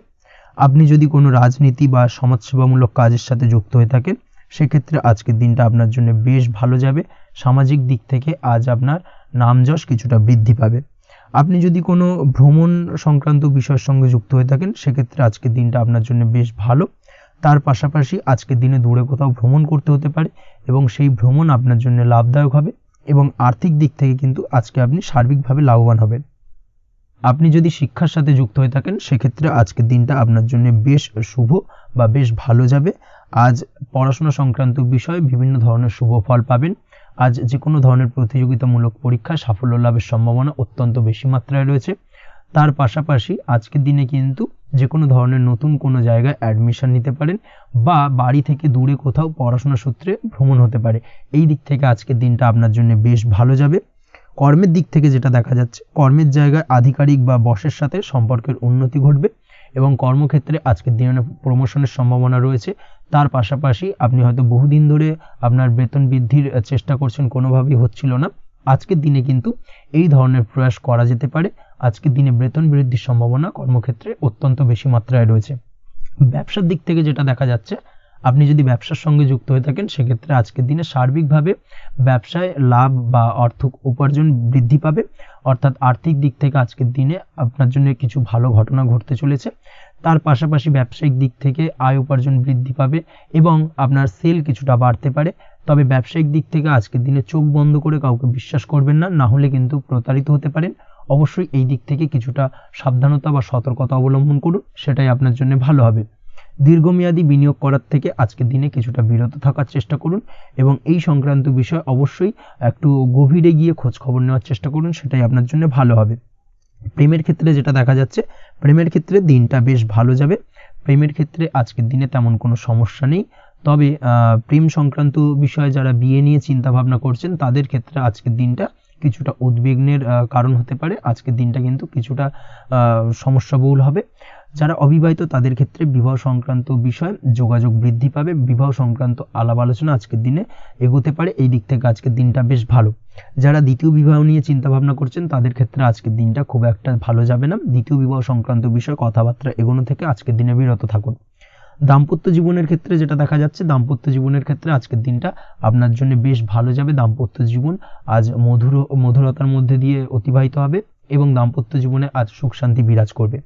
আপনি যদি কোনো রাজনীতি বা সমাজসেবামূলক কাজের সাথে যুক্ত হয়ে থাকেন, সেক্ষেত্রে আজকের দিনটা আপনার জন্য বেশ ভালো যাবে। সামাজিক দিক থেকে আজ আপনার নামযশ কিছুটা বৃদ্ধি পাবে। আপনি যদি কোনো ভ্রমণ সংক্রান্ত বিষয়ের সঙ্গে যুক্ত হয়ে থাকেন, সেক্ষেত্রে আজকের দিনটা আপনার জন্য বেশ ভালো। তার পাশাপাশি আজকের দিনে দূরে কোথাও ভ্রমণ করতে হতে পারে এবং সেই ভ্রমণ আপনার জন্য লাভদায়ক হবে এবং আর্থিক দিক থেকে কিন্তু আজকে আপনি সার্বিকভাবে লাভবান হবেন। আপনি যদি শিক্ষার সাথে যুক্ত হয়ে থাকেন, সেক্ষেত্রে আজকের দিনটা আপনার জন্য বেশ শুভ বা বেশ ভালো যাবে। আজ পড়াশোনা সংক্রান্ত বিষয়ে বিভিন্ন ধরনের শুভ ফল পাবেন। আজ যে কোনো ধরনের প্রতিযোগিতামূলক পরীক্ষায় সাফল্য লাভের সম্ভাবনা অত্যন্ত বেশি মাত্রায় রয়েছে। তার পাশাপাশি আজকের দিনে কিন্তু যে কোনো ধরনের নতুন কোনো জায়গায় অ্যাডমিশন নিতে পারেন বা বাড়ি থেকে দূরে কোথাও পড়াশোনা সূত্রে ভ্রমণ হতে পারে। এই দিক থেকে আজকের দিনটা আপনার জন্য বেশ ভালো যাবে। কর্মের দিক থেকে যেটা দেখা যাচ্ছে, কর্মের জায়গায় আধিকারিক বা বসের সাথে সম্পর্কের উন্নতি ঘটবে এবং কর্মক্ষেত্রে আজকের দিনে প্রমোশনের সম্ভাবনা রয়েছে। তার পাশাপাশি আপনি হয়তো বহুদিন ধরে আপনার বেতন বৃদ্ধির চেষ্টা করছেন, কোনোভাবেই হচ্ছিল না। আজকের দিনে কিন্তু এই ধরনের প্রয়াস করা যেতে পারে। আজকের দিনে বেতন বৃদ্ধির সম্ভাবনা কর্মক্ষেত্রে অত্যন্ত বেশি মাত্রায় রয়েছে। ব্যবসার দিক থেকে যেটা দেখা যাচ্ছে, আপনি যদি ব্যবসার সঙ্গে যুক্ত হয়ে থাকেন, সেক্ষেত্রে আজকের দিনে সার্বিকভাবে ব্যবসায় লাভ বা অর্থ উপার্জন বৃদ্ধি পাবে। অর্থাৎ আর্থিক দিক থেকে আজকের দিনে আপনার জন্য কিছু ভালো ঘটনা ঘটতে চলেছে। তার পাশাপাশি ব্যবসায়িক দিক থেকে আয় উপার্জন বৃদ্ধি পাবে এবং আপনার সেল কিছুটা বাড়তে পারে। তবে ব্যবসায়িক দিক থেকে আজকের দিনে চোখ বন্ধ করে কাউকে বিশ্বাস করবেন না, না হলে কিন্তু প্রতারিত হতে পারেন। অবশ্যই এই দিক থেকে কিছুটা সাবধানতা বা সতর্কতা অবলম্বন করুন, সেটাই আপনার জন্য ভালো হবে। দীর্ঘমেয়াদী বিনিয়োগ করার থেকে আজকের দিনে কিছুটা বিরত থাকার চেষ্টা করুন এবং এই সংক্রান্ত বিষয় অবশ্যই একটু গভীরে গিয়ে খোঁজ খবর নেওয়ার চেষ্টা করুন, সেটাই আপনার জন্য ভালো হবে। প্রেমের ক্ষেত্রে যেটা দেখা যাচ্ছে, প্রেমের ক্ষেত্রে দিনটা বেশ ভালো যাবে। প্রেমের ক্ষেত্রে আজকের দিনে তেমন কোনো সমস্যা নেই, তবে প্রেম সংক্রান্ত বিষয়ে যারা বিয়ে নিয়ে চিন্তা ভাবনা করছেন তাদের ক্ষেত্রে আজকের দিনটা কিছুটা উদ্বিগ্নের কারণ হতে পারে। আজকের দিনটা কিন্তু কিছুটা সমস্যাবহুল হবে। যারা অবিবাহিত তাদের ক্ষেত্রে বিবাহ সংক্রান্ত বিষয়ে যোগাযোগ বৃদ্ধি পাবে, বিবাহ সংক্রান্ত আলাপ আলোচনা আজকের দিনে এগোতে পারে, এই দিক থেকে আজকের দিনটা বেশ ভালো। যারা দ্বিতীয় বিবাহ নিয়ে চিন্তা ভাবনা করছেন তাদের ক্ষেত্রে আজকের দিনটা খুব একটা ভালো যাবে না। দ্বিতীয় বিবাহ সংক্রান্ত বিষয়ে কথাবার্তা এগোনো থেকে আজকের দিনে বিরত থাকুন। দাম্পত্য জীবনের ক্ষেত্রে যেটা দেখা যাচ্ছে, দাম্পত্য জীবনের ক্ষেত্রে আজকের দিনটা আপনার জন্য বেশ ভালো যাবে। দাম্পত্য জীবন আজ মধুরতার মধ্যে দিয়ে অতিবাহিত হবে এবং দাম্পত্য জীবনে আজ সুখ শান্তি বিরাজ করবে।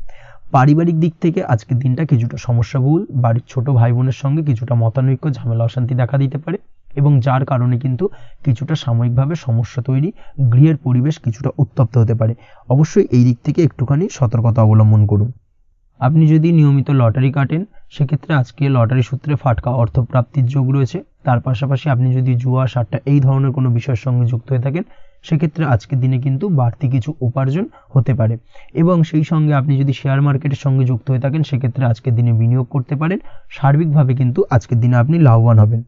পারিবারিক দিক থেকে আজকের দিনটা কিছুটা সমস্যাবহুল। বাড়ির ছোট ভাই বোনের সঙ্গে কিছুটা মতানৈক্য, ঝামেলা, অশান্তি দেখা দিতে পারে এবং যার কারণে কিন্তু কিছুটা সাময়িকভাবে সমস্যা তৈরি, গৃহের পরিবেশ কিছুটা উত্তপ্ত হতে পারে। অবশ্যই এই দিক থেকে একটুখানি সতর্কতা অবলম্বন করুন। আপনি যদি নিয়মিত লটারি কাটেন সেক্ষেত্রে আজকে লটারি সূত্রে ফাটকা অর্থপ্রাপ্তির যোগ রয়েছে। তার পাশাপাশি আপনি যদি জুয়া, সাট্টা এই ধরনের কোনো বিষয়ের সঙ্গে যুক্ত হয়ে থাকেন সেক্ষেত্রে আজকের দিনে কিন্তু বাড়তি কিছু উপার্জন হতে পারে এবং সেই সঙ্গে আপনি যদি শেয়ার মার্কেটের সঙ্গে যুক্ত হয়ে থাকেন সেক্ষেত্রে আজকের দিনে বিনিয়োগ করতে পারেন। সার্বিকভাবে কিন্তু আজকের দিনে আপনি লাভবান হবেন।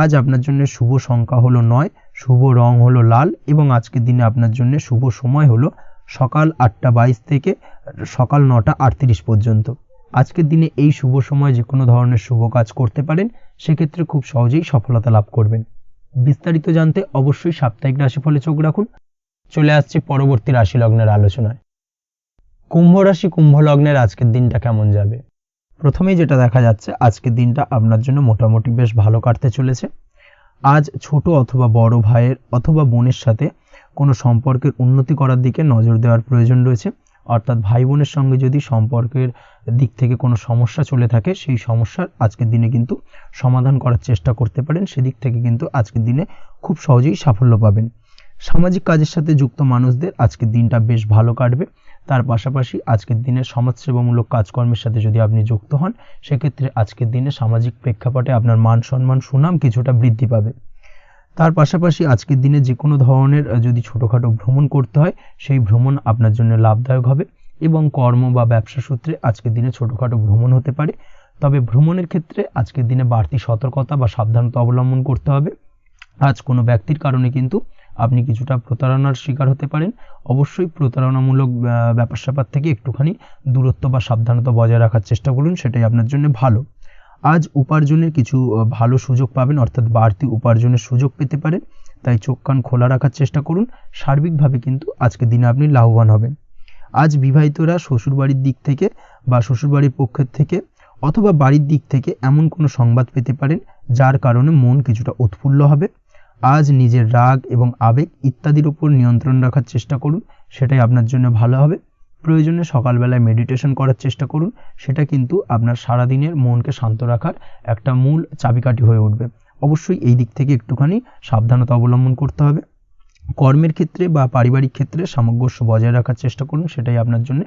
আজ আপনার জন্য শুভ সংখ্যা হলো 9, শুভ রং হলো লাল এবং আজকের দিনে আপনার জন্য শুভ সময় হলো সকাল 8:22 থেকে সকাল 9:38 পর্যন্ত। আজকের দিনে এই শুভ সময় যে কোনো ধরনের শুভ কাজ করতে পারেন, সেক্ষেত্রে খুব সহজেই সফলতা লাভ করবেন। বিস্তারিত জানতে অবশ্যই সাপ্তাহিক রাশিফলে চোখ রাখুন। চলে আসছে পরবর্তী রাশি লগ্নের আলোচনায়। কুম্ভ রাশি, কুম্ভ লগ্নের আজকের দিনটা কেমন যাবে? প্রথমেই যেটা দেখা যাচ্ছে আজকের দিনটা আপনার জন্য মোটামুটি বেশ ভালো কাটতে চলেছে। আজ ছোট অথবা বড় ভাইয়ের অথবা বোনের সাথে কোনো সম্পর্কের উন্নতি করার দিকে নজর দেওয়ার প্রয়োজন রয়েছে। অর্থাৎ ভাই বোনের সঙ্গে যদি সম্পর্কের দিক থেকে কোনো সমস্যা চলে থাকে সেই সমস্যার আজকের দিনে কিন্তু সমাধান করার চেষ্টা করতে পারেন। সেদিক থেকে কিন্তু আজকের দিনে খুব সহজেই সাফল্য পাবেন। সামাজিক কাজের সাথে যুক্ত মানুষদের আজকের দিনটা বেশ ভালো কাটবে। তার পাশাপাশি আজকের দিনে সমাজসেবামূলক কাজকর্মের সাথে যদি আপনি যুক্ত হন সেক্ষেত্রে আজকের দিনে সামাজিক প্রেক্ষাপটে আপনার মান সম্মান সুনাম কিছুটা বৃদ্ধি পাবে। তার পাশাপাশি আজকের দিনে যে কোনো ধরনের যদি ছোটোখাটো ভ্রমণ করতে হয় সেই ভ্রমণ আপনার জন্য লাভদায়ক হবে এবং কর্ম বা ব্যবসা সূত্রে আজকের দিনে ছোটোখাটো ভ্রমণ হতে পারে। তবে ভ্রমণের ক্ষেত্রে আজকের দিনে বাড়তি সতর্কতা বা সাবধানতা অবলম্বন করতে হবে। আজ কোনো ব্যক্তির কারণে কিন্তু আপনি কিছুটা প্রতারণার শিকার হতে পারেন। অবশ্যই প্রতারণামূলক ব্যাপার স্যাপার থেকে একটুখানি দূরত্ব বা সাবধানতা বজায় রাখার চেষ্টা করুন, সেটাই আপনার জন্য ভালো। আজ উপার্জনের কিছু ভালো সুযোগ পাবেন, অর্থাৎ বাড়তি উপার্জনের সুযোগ পেতে পারেন, তাই চোখ কান খোলা রাখার চেষ্টা করুন। সার্বিকভাবে কিন্তু আজকের দিনে আপনি লাভবান হবেন। আজ বিবাহিতরা শ্বশুরবাড়ির দিক থেকে বা শ্বশুরবাড়ির পক্ষের থেকে অথবা বাড়ির দিক থেকে এমন কোনো সংবাদ পেতে পারেন যার কারণে মন কিছুটা উৎফুল্ল হবে। আজ নিজের রাগ এবং আবেগ ইত্যাদির উপর নিয়ন্ত্রণ রাখার চেষ্টা করুন, সেটাই আপনার জন্য ভালো হবে। প্রয়োজনে সকালবেলায় মেডিটেশন করার চেষ্টা করুন, সেটা কিন্তু আপনার সারাদিনের মনকে শান্ত রাখার একটা মূল চাবিকাঠি হয়ে উঠবে। অবশ্যই এই দিক থেকে একটুখানি সাবধানতা অবলম্বন করতে হবে। কর্মের ক্ষেত্রে বা পারিবারিক ক্ষেত্রে সামঞ্জস্য বজায় রাখার চেষ্টা করুন, সেটাই আপনার জন্য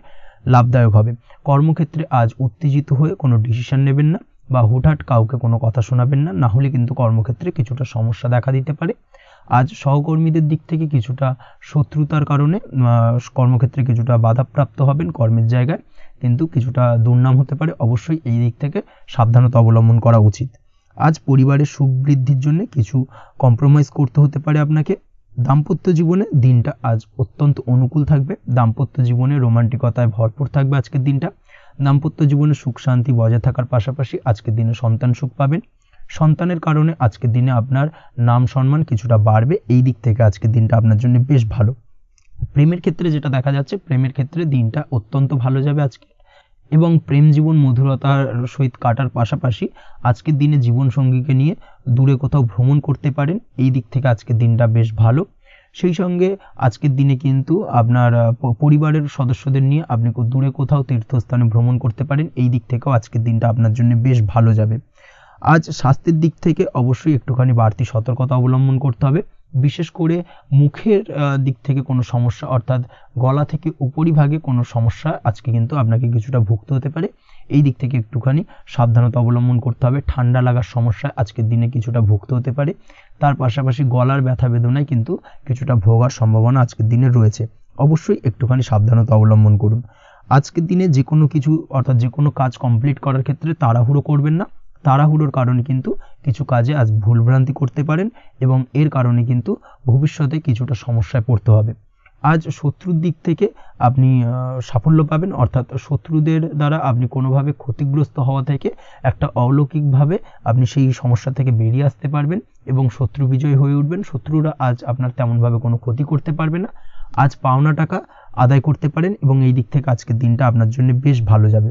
লাভদায়ক হবে। কর্মক্ষেত্রে আজ উত্তেজিত হয়ে কোনো ডিসিশন নেবেন না বা হুটহাট কাউকে কোনো কথা শোনাবেন না, না হলে কিন্তু কর্মক্ষেত্রে কিছুটা সমস্যা দেখা দিতে পারে। আজ সহকর্মীদের দিক থেকে কিছুটা শত্রুতার কারণে কর্মক্ষেত্রে কিছুটা বাধাপ্রাপ্ত হবেন, কর্মের জায়গায় কিন্তু কিছুটা দুর্নাম হতে পারে। অবশ্যই এই দিক থেকে সাবধানতা অবলম্বন করা উচিত। আজ পরিবারের সুখ বৃদ্ধির জন্য কিছু কম্প্রোমাইজ করতে হতে পারে আপনাকে। দাম্পত্য জীবনে দিনটা আজ অত্যন্ত অনুকূল থাকবে। দাম্পত্য জীবনে রোমান্টিকতায় ভরপুর থাকবে আজকের দিনটা। দাম্পত্য জীবনে সুখ শান্তি বজায় থাকার পাশাপাশি আজকের দিনে সন্তান সুখ পাবেন। সন্তানের কারণে আজকের দিনে আপনার নাম সম্মান কিছুটা বাড়বে, এই দিক থেকে আজকের দিনটা আপনার জন্য বেশ ভালো। প্রেমের ক্ষেত্রে যেটা দেখা যাচ্ছে, প্রেমের ক্ষেত্রে দিনটা অত্যন্ত ভালো যাবে আজকে এবং প্রেম জীবন মধুরতার সহিত কাটার পাশাপাশি আজকের দিনে জীবনসঙ্গীকে নিয়ে দূরে কোথাও ভ্রমণ করতে পারেন, এই দিক থেকে আজকের দিনটা বেশ ভালো। সেই সঙ্গে আজকের দিনে কিন্তু আপনার পরিবারের সদস্যদের নিয়ে আপনি দূরে কোথাও তীর্থস্থানে ভ্রমণ করতে পারেন, এই দিক থেকেও আজকের দিনটা আপনার জন্য বেশ ভালো যাবে। আজ স্বাস্থ্যের দিক থেকে অবশ্যই একটুখানি বাড়তি সতর্কতা অবলম্বন করতে হবে। বিশেষ করে মুখের দিক থেকে কোনো সমস্যা, অর্থাৎ গলা থেকে উপরিভাগে কোনো সমস্যা আজকে কিন্তু আপনাকে কিছুটা ভুগতে হতে পারে, এই দিক থেকে একটুখানি সাবধানতা অবলম্বন করতে হবে। ঠান্ডা লাগার সমস্যায় আজকের দিনে কিছুটা ভুগতে হতে পারে। তার পাশাপাশি গলার ব্যথা বেদনায় কিন্তু কিছুটা ভোগার সম্ভাবনা আজকের দিনে রয়েছে। অবশ্যই একটুখানি সাবধানতা অবলম্বন করুন। আজকের দিনে যে কোনো কিছু অর্থাৎ যে কোনো কাজ কমপ্লিট করার ক্ষেত্রে তাড়াহুড়ো করবেন না। তাড়াহুড়োর কারণে কিন্তু কিছু কাজে আজ ভুলভ্রান্তি করতে পারেন এবং এর কারণে কিন্তু ভবিষ্যতে কিছুটা সমস্যায় পড়তে হবে। আজ শত্রুর দিক থেকে আপনি সাফল্য পাবেন, অর্থাৎ শত্রুদের দ্বারা আপনি কোনোভাবে ক্ষতিগ্রস্ত হওয়া থেকে একটা অলৌকিকভাবে আপনি সেই সমস্যা থেকে বেরিয়ে আসতে পারবেন এবং শত্রু বিজয় হয়ে উঠবেন। শত্রুরা আজ আপনার তেমনভাবে কোনো ক্ষতি করতে পারবে না। আজ পাওনা টাকা আদায় করতে পারেন এবং এই দিক থেকে আজকের দিনটা আপনার জন্য বেশ ভালো যাবে।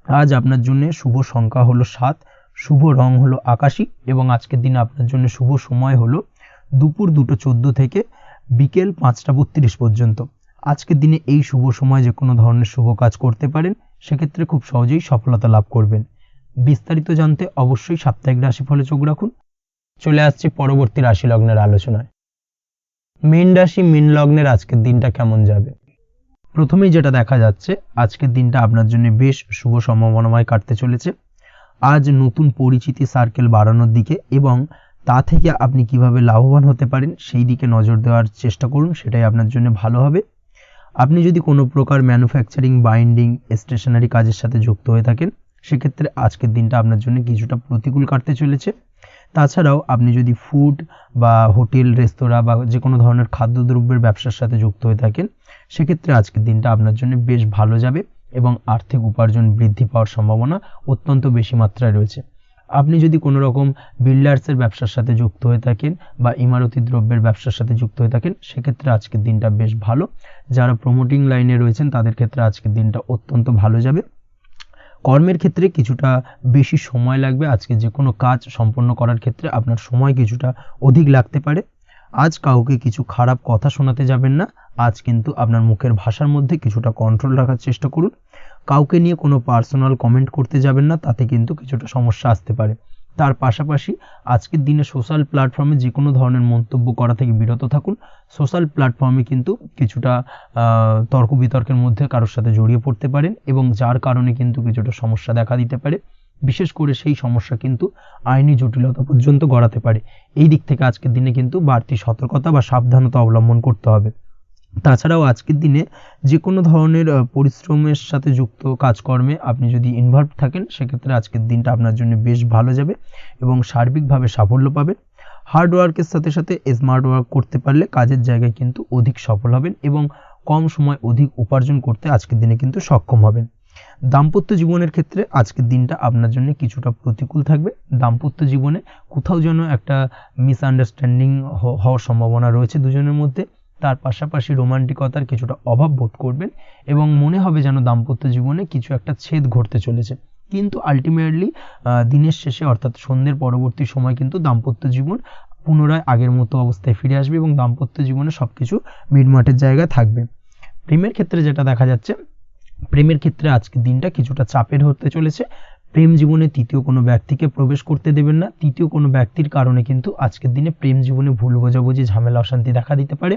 আজ আপনার জন্য শুভ সংখ্যা হলো 7, শুভ রং হলো আকাশী এবং আজকের দিনে আপনার জন্য শুভ সময় হলো দুপুর 2:14 থেকে বিকেল 5:32 পর্যন্ত। আজকের দিনে এই শুভ সময় যে কোনো ধরনের শুভ কাজ করতে পারেন, সেক্ষেত্রে খুব সহজেই সফলতা লাভ করবেন। বিস্তারিত জানতে অবশ্যই সাপ্তাহিক রাশিফলে চোখ রাখুন। চলে আসছি পরবর্তী রাশি লগ্নের আলোচনায়। মীন রাশি, মীন লগ্নের আজকের দিনটা কেমন যাবে? প্রথমেই যেটা দেখা যাচ্ছে, আজকের দিনটা আপনার জন্য বেশ শুভ সম্ভাবনাময় কাটতে চলেছে। আজ নতুন পরিচিতি সার্কেল বাড়ানোর দিকে এবং তা থেকে আপনি কিভাবে লাভবান হতে পারেন সেই দিকে নজর দেওয়ার চেষ্টা করুন, সেটাই আপনার জন্য ভালো হবে। আপনি যদি কোনো প্রকার ম্যানুফ্যাকচারিং, বাইন্ডিং, স্টেশনারি কাজের সাথে যুক্ত হয়ে থাকেন, সেক্ষেত্রে আজকের দিনটা আপনার জন্য কিছুটা প্রতিকূল কাটতে চলেছে। তাছাড়াও আপনি যদি ফুড বা হোটেল, রেস্তোরাঁ বা যে কোনো ধরনের খাদ্যদ্রব্যের ব্যবসার সাথে যুক্ত হয়ে থাকেন, সেক্ষেত্রে আজকের দিনটা আপনার জন্য বেশ ভালো যাবে এবং আর্থিক উপার্জন বৃদ্ধি পাওয়ার সম্ভাবনা অত্যন্ত বেশি মাত্রায় রয়েছে। আপনি যদি কোনো রকম বিল্ডার্সের ব্যবসার সাথে যুক্ত হয়ে থাকেন বা ইমারতি দ্রব্যের ব্যবসার সাথে যুক্ত হয়ে থাকেন, সেক্ষেত্রে আজকের দিনটা বেশ ভালো। যারা প্রমোটিং লাইনে রয়েছেন তাদের ক্ষেত্রে আজকের দিনটা অত্যন্ত ভালো যাবে। কর্মের ক্ষেত্রে কিছুটা বেশি সময় লাগবে। আজকে যে কোনো কাজ সম্পন্ন করার ক্ষেত্রে আপনার সময় কিছুটা অধিক লাগতে পারে। আজ কাউকে কিছু খারাপ কথা শোনাতে যাবেন না। আজ কিন্তু আপনার মুখের ভাষার মধ্যে কিছুটা কন্ট্রোল রাখার চেষ্টা করুন। কাউকে নিয়ে কোনো পার্সোনাল কমেন্ট করতে যাবেন না, তাতে কিন্তু কিছুটা সমস্যা আসতে পারে। তার পাশাপাশি আজকের দিনে সোশ্যাল প্ল্যাটফর্মে যে কোনো ধরনের মন্তব্য করা থেকে বিরত থাকুন। সোশ্যাল প্ল্যাটফর্মে কিন্তু কিছুটা তর্ক বিতর্কের মধ্যে কারোর সাথে জড়িয়ে পড়তে পারেন এবং যার কারণে কিন্তু কিছুটা সমস্যা দেখা দিতে পারে। বিশেষ করে সেই সমস্যা কিন্তু আইনি জটিলতা পর্যন্ত গড়াতে পারে। এই দিক থেকে আজকের দিনে কিন্তু বাড়তি সতর্কতা বা সাবধানতা অবলম্বন করতে হবে। তাছাড়াও আজকের দিনে যে কোনো ধরনের পরিশ্রমের সাথে যুক্ত কাজকর্মে আপনি যদি ইনভলভ থাকেন, সেক্ষেত্রে আজকের দিনটা আপনার জন্য বেশ ভালো যাবে এবং সার্বিকভাবে সাফল্য পাবেন। হার্ড ওয়ার্কের সাথে সাথে স্মার্ট ওয়ার্ক করতে পারলে কাজের জায়গায় কিন্তু অধিক সফল হবেন এবং কম সময় অধিক উপার্জন করতে আজকের দিনে কিন্তু সক্ষম হবেন। দাম্পত্য জীবনের ক্ষেত্রে আজকের দিনটা আপনার জন্য কিছুটা প্রতিকূল থাকবে। দাম্পত্য জীবনে কোথাও যেন একটা মিসআন্ডারস্ট্যান্ডিং হওয়ার সম্ভাবনা রয়েছে দুজনের মধ্যে। তার পাশাপাশি রোমান্টিকতার কিছুটা অভাব বোধ করবেন এবং মনে হবে যেন দাম্পত্য জীবনে কিছু একটা ছেদ ঘটতে চলেছে। কিন্তু আলটিমেটলি দিনের শেষে অর্থাৎ সন্ধ্যের পরবর্তী সময় কিন্তু দাম্পত্য জীবন পুনরায় আগের মতো অবস্থায় ফিরে আসবে এবং দাম্পত্য জীবনে সবকিছু মিটমাটের জায়গায় থাকবে। প্রেমের ক্ষেত্রে যেটা দেখা যাচ্ছে, প্রেমের ক্ষেত্রে আজকের দিনটা কিছুটা চাপের হতে চলেছে। প্রেম জীবনে তৃতীয় কোনো ব্যক্তিকে প্রবেশ করতে দেবেন না। তৃতীয় কোনো ব্যক্তির কারণে কিন্তু আজকের দিনে প্রেম জীবনে ভুল বোঝাবুঝি, ঝামেলা, অশান্তি দেখা দিতে পারে।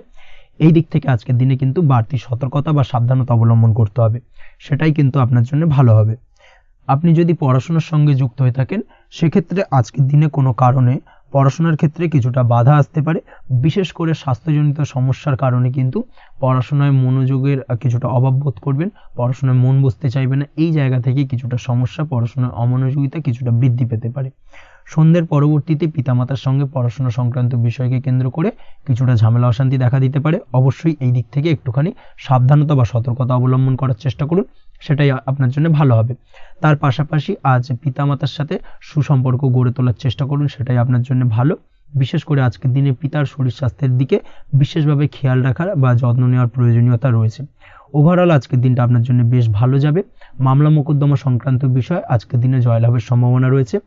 এই দিক থেকে আজকের দিনে কিন্তু বাড়তি সতর্কতা বা সাবধানতা অবলম্বন করতে হবে, সেটাই কিন্তু আপনার জন্য ভালো হবে। আপনি যদি পড়াশোনার সঙ্গে যুক্ত হয়ে থাকেন, সেক্ষেত্রে আজকের দিনে কোনো কারণে পড়াশোনার ক্ষেত্রে কিছুটা বাধা আসতে পারে। বিশেষ করে স্বাস্থ্যজনিত সমস্যার কারণে কিন্তু পড়াশোনায় মনোযোগের কিছুটা অভাব বোধ করবেন, পড়াশোনায় মন বসতে চাইবে না। এই জায়গা থেকে কিছুটা সমস্যা, পড়াশোনার অমনোযোগিতা কিছুটা বৃদ্ধি পেতে পারে। সন্ধ্যের পরবর্তীতে পিতামাতার সঙ্গে পড়াশোনা সংক্রান্ত বিষয়কে কেন্দ্র করে কিছুটা ঝামেলা, অশান্তি দেখা দিতে পারে। অবশ্যই এই দিক থেকে একটুখানি সাবধানতা বা সতর্কতা অবলম্বন করার চেষ্টা করুন, সেটাই আপনার জন্য ভালো হবে। তার পাশাপাশি আজ পিতামাতার সাথে সুসম্পর্ক গড়ে তোলার চেষ্টা করুন, সেটাই আপনার জন্য ভালো। বিশেষ করে আজকের দিনে পিতার শরীর স্বাস্থ্যের দিকে বিশেষভাবে খেয়াল রাখার বা যত্ন নেওয়ার প্রয়োজনীয়তা রয়েছে। ওভারঅল আজকের দিনটা আপনার জন্য বেশ ভালো যাবে। মামলা মোকদ্দমা সংক্রান্ত বিষয় আজকের দিনে জয়লাভের সম্ভাবনা রয়েছে।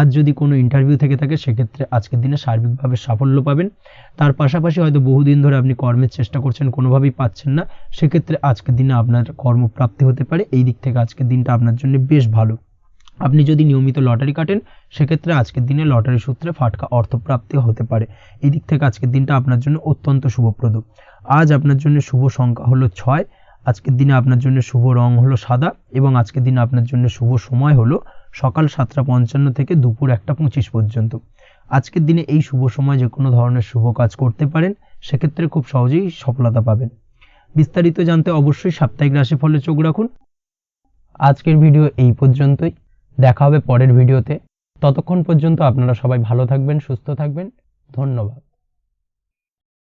আজ যদি কোনো ইন্টারভিউ থেকে থাকে, সেক্ষেত্রে আজকের দিনে সার্বিকভাবে সাফল্য পাবেন। তার পাশাপাশি হয়তো বহুদিন ধরে আপনি কর্মের চেষ্টা করছেন, কোনোভাবেই পাচ্ছেন না, সেক্ষেত্রে আজকের দিনে আপনার কর্মপ্রাপ্তি হতে পারে। এই দিক থেকে আজকের দিনটা আপনার জন্য বেশ ভালো। আপনি যদি নিয়মিত লটারি কাটেন, সেক্ষেত্রে আজকের দিনে লটারি সূত্রে ফাটকা অর্থপ্রাপ্তি হতে পারে। এই দিক থেকে আজকের দিনটা আপনার জন্য অত্যন্ত শুভপ্রদ। আজ আপনার জন্য শুভ সংখ্যা হলো 6। আজকের দিনে আপনার জন্য শুভ রং হলো সাদা এবং আজকের দিনে আপনার জন্য শুভ সময় হলো সকাল 7:55 থেকে দুপুর 1:25 পর্যন্ত। আজকের দিনে এই শুভ সময় যে কোনো ধরনের শুভ কাজ করতে পারেন, সেক্ষেত্রে খুব সহজেই সফলতা পাবেন। বিস্তারিত জানতে অবশ্যই সাপ্তাহিক রাশিফলে চোখ রাখুন। আজকের ভিডিও এই পর্যন্তই। দেখা হবে পরের ভিডিওতে। ততক্ষণ পর্যন্ত আপনারা সবাই ভালো থাকবেন, সুস্থ থাকবেন। ধন্যবাদ।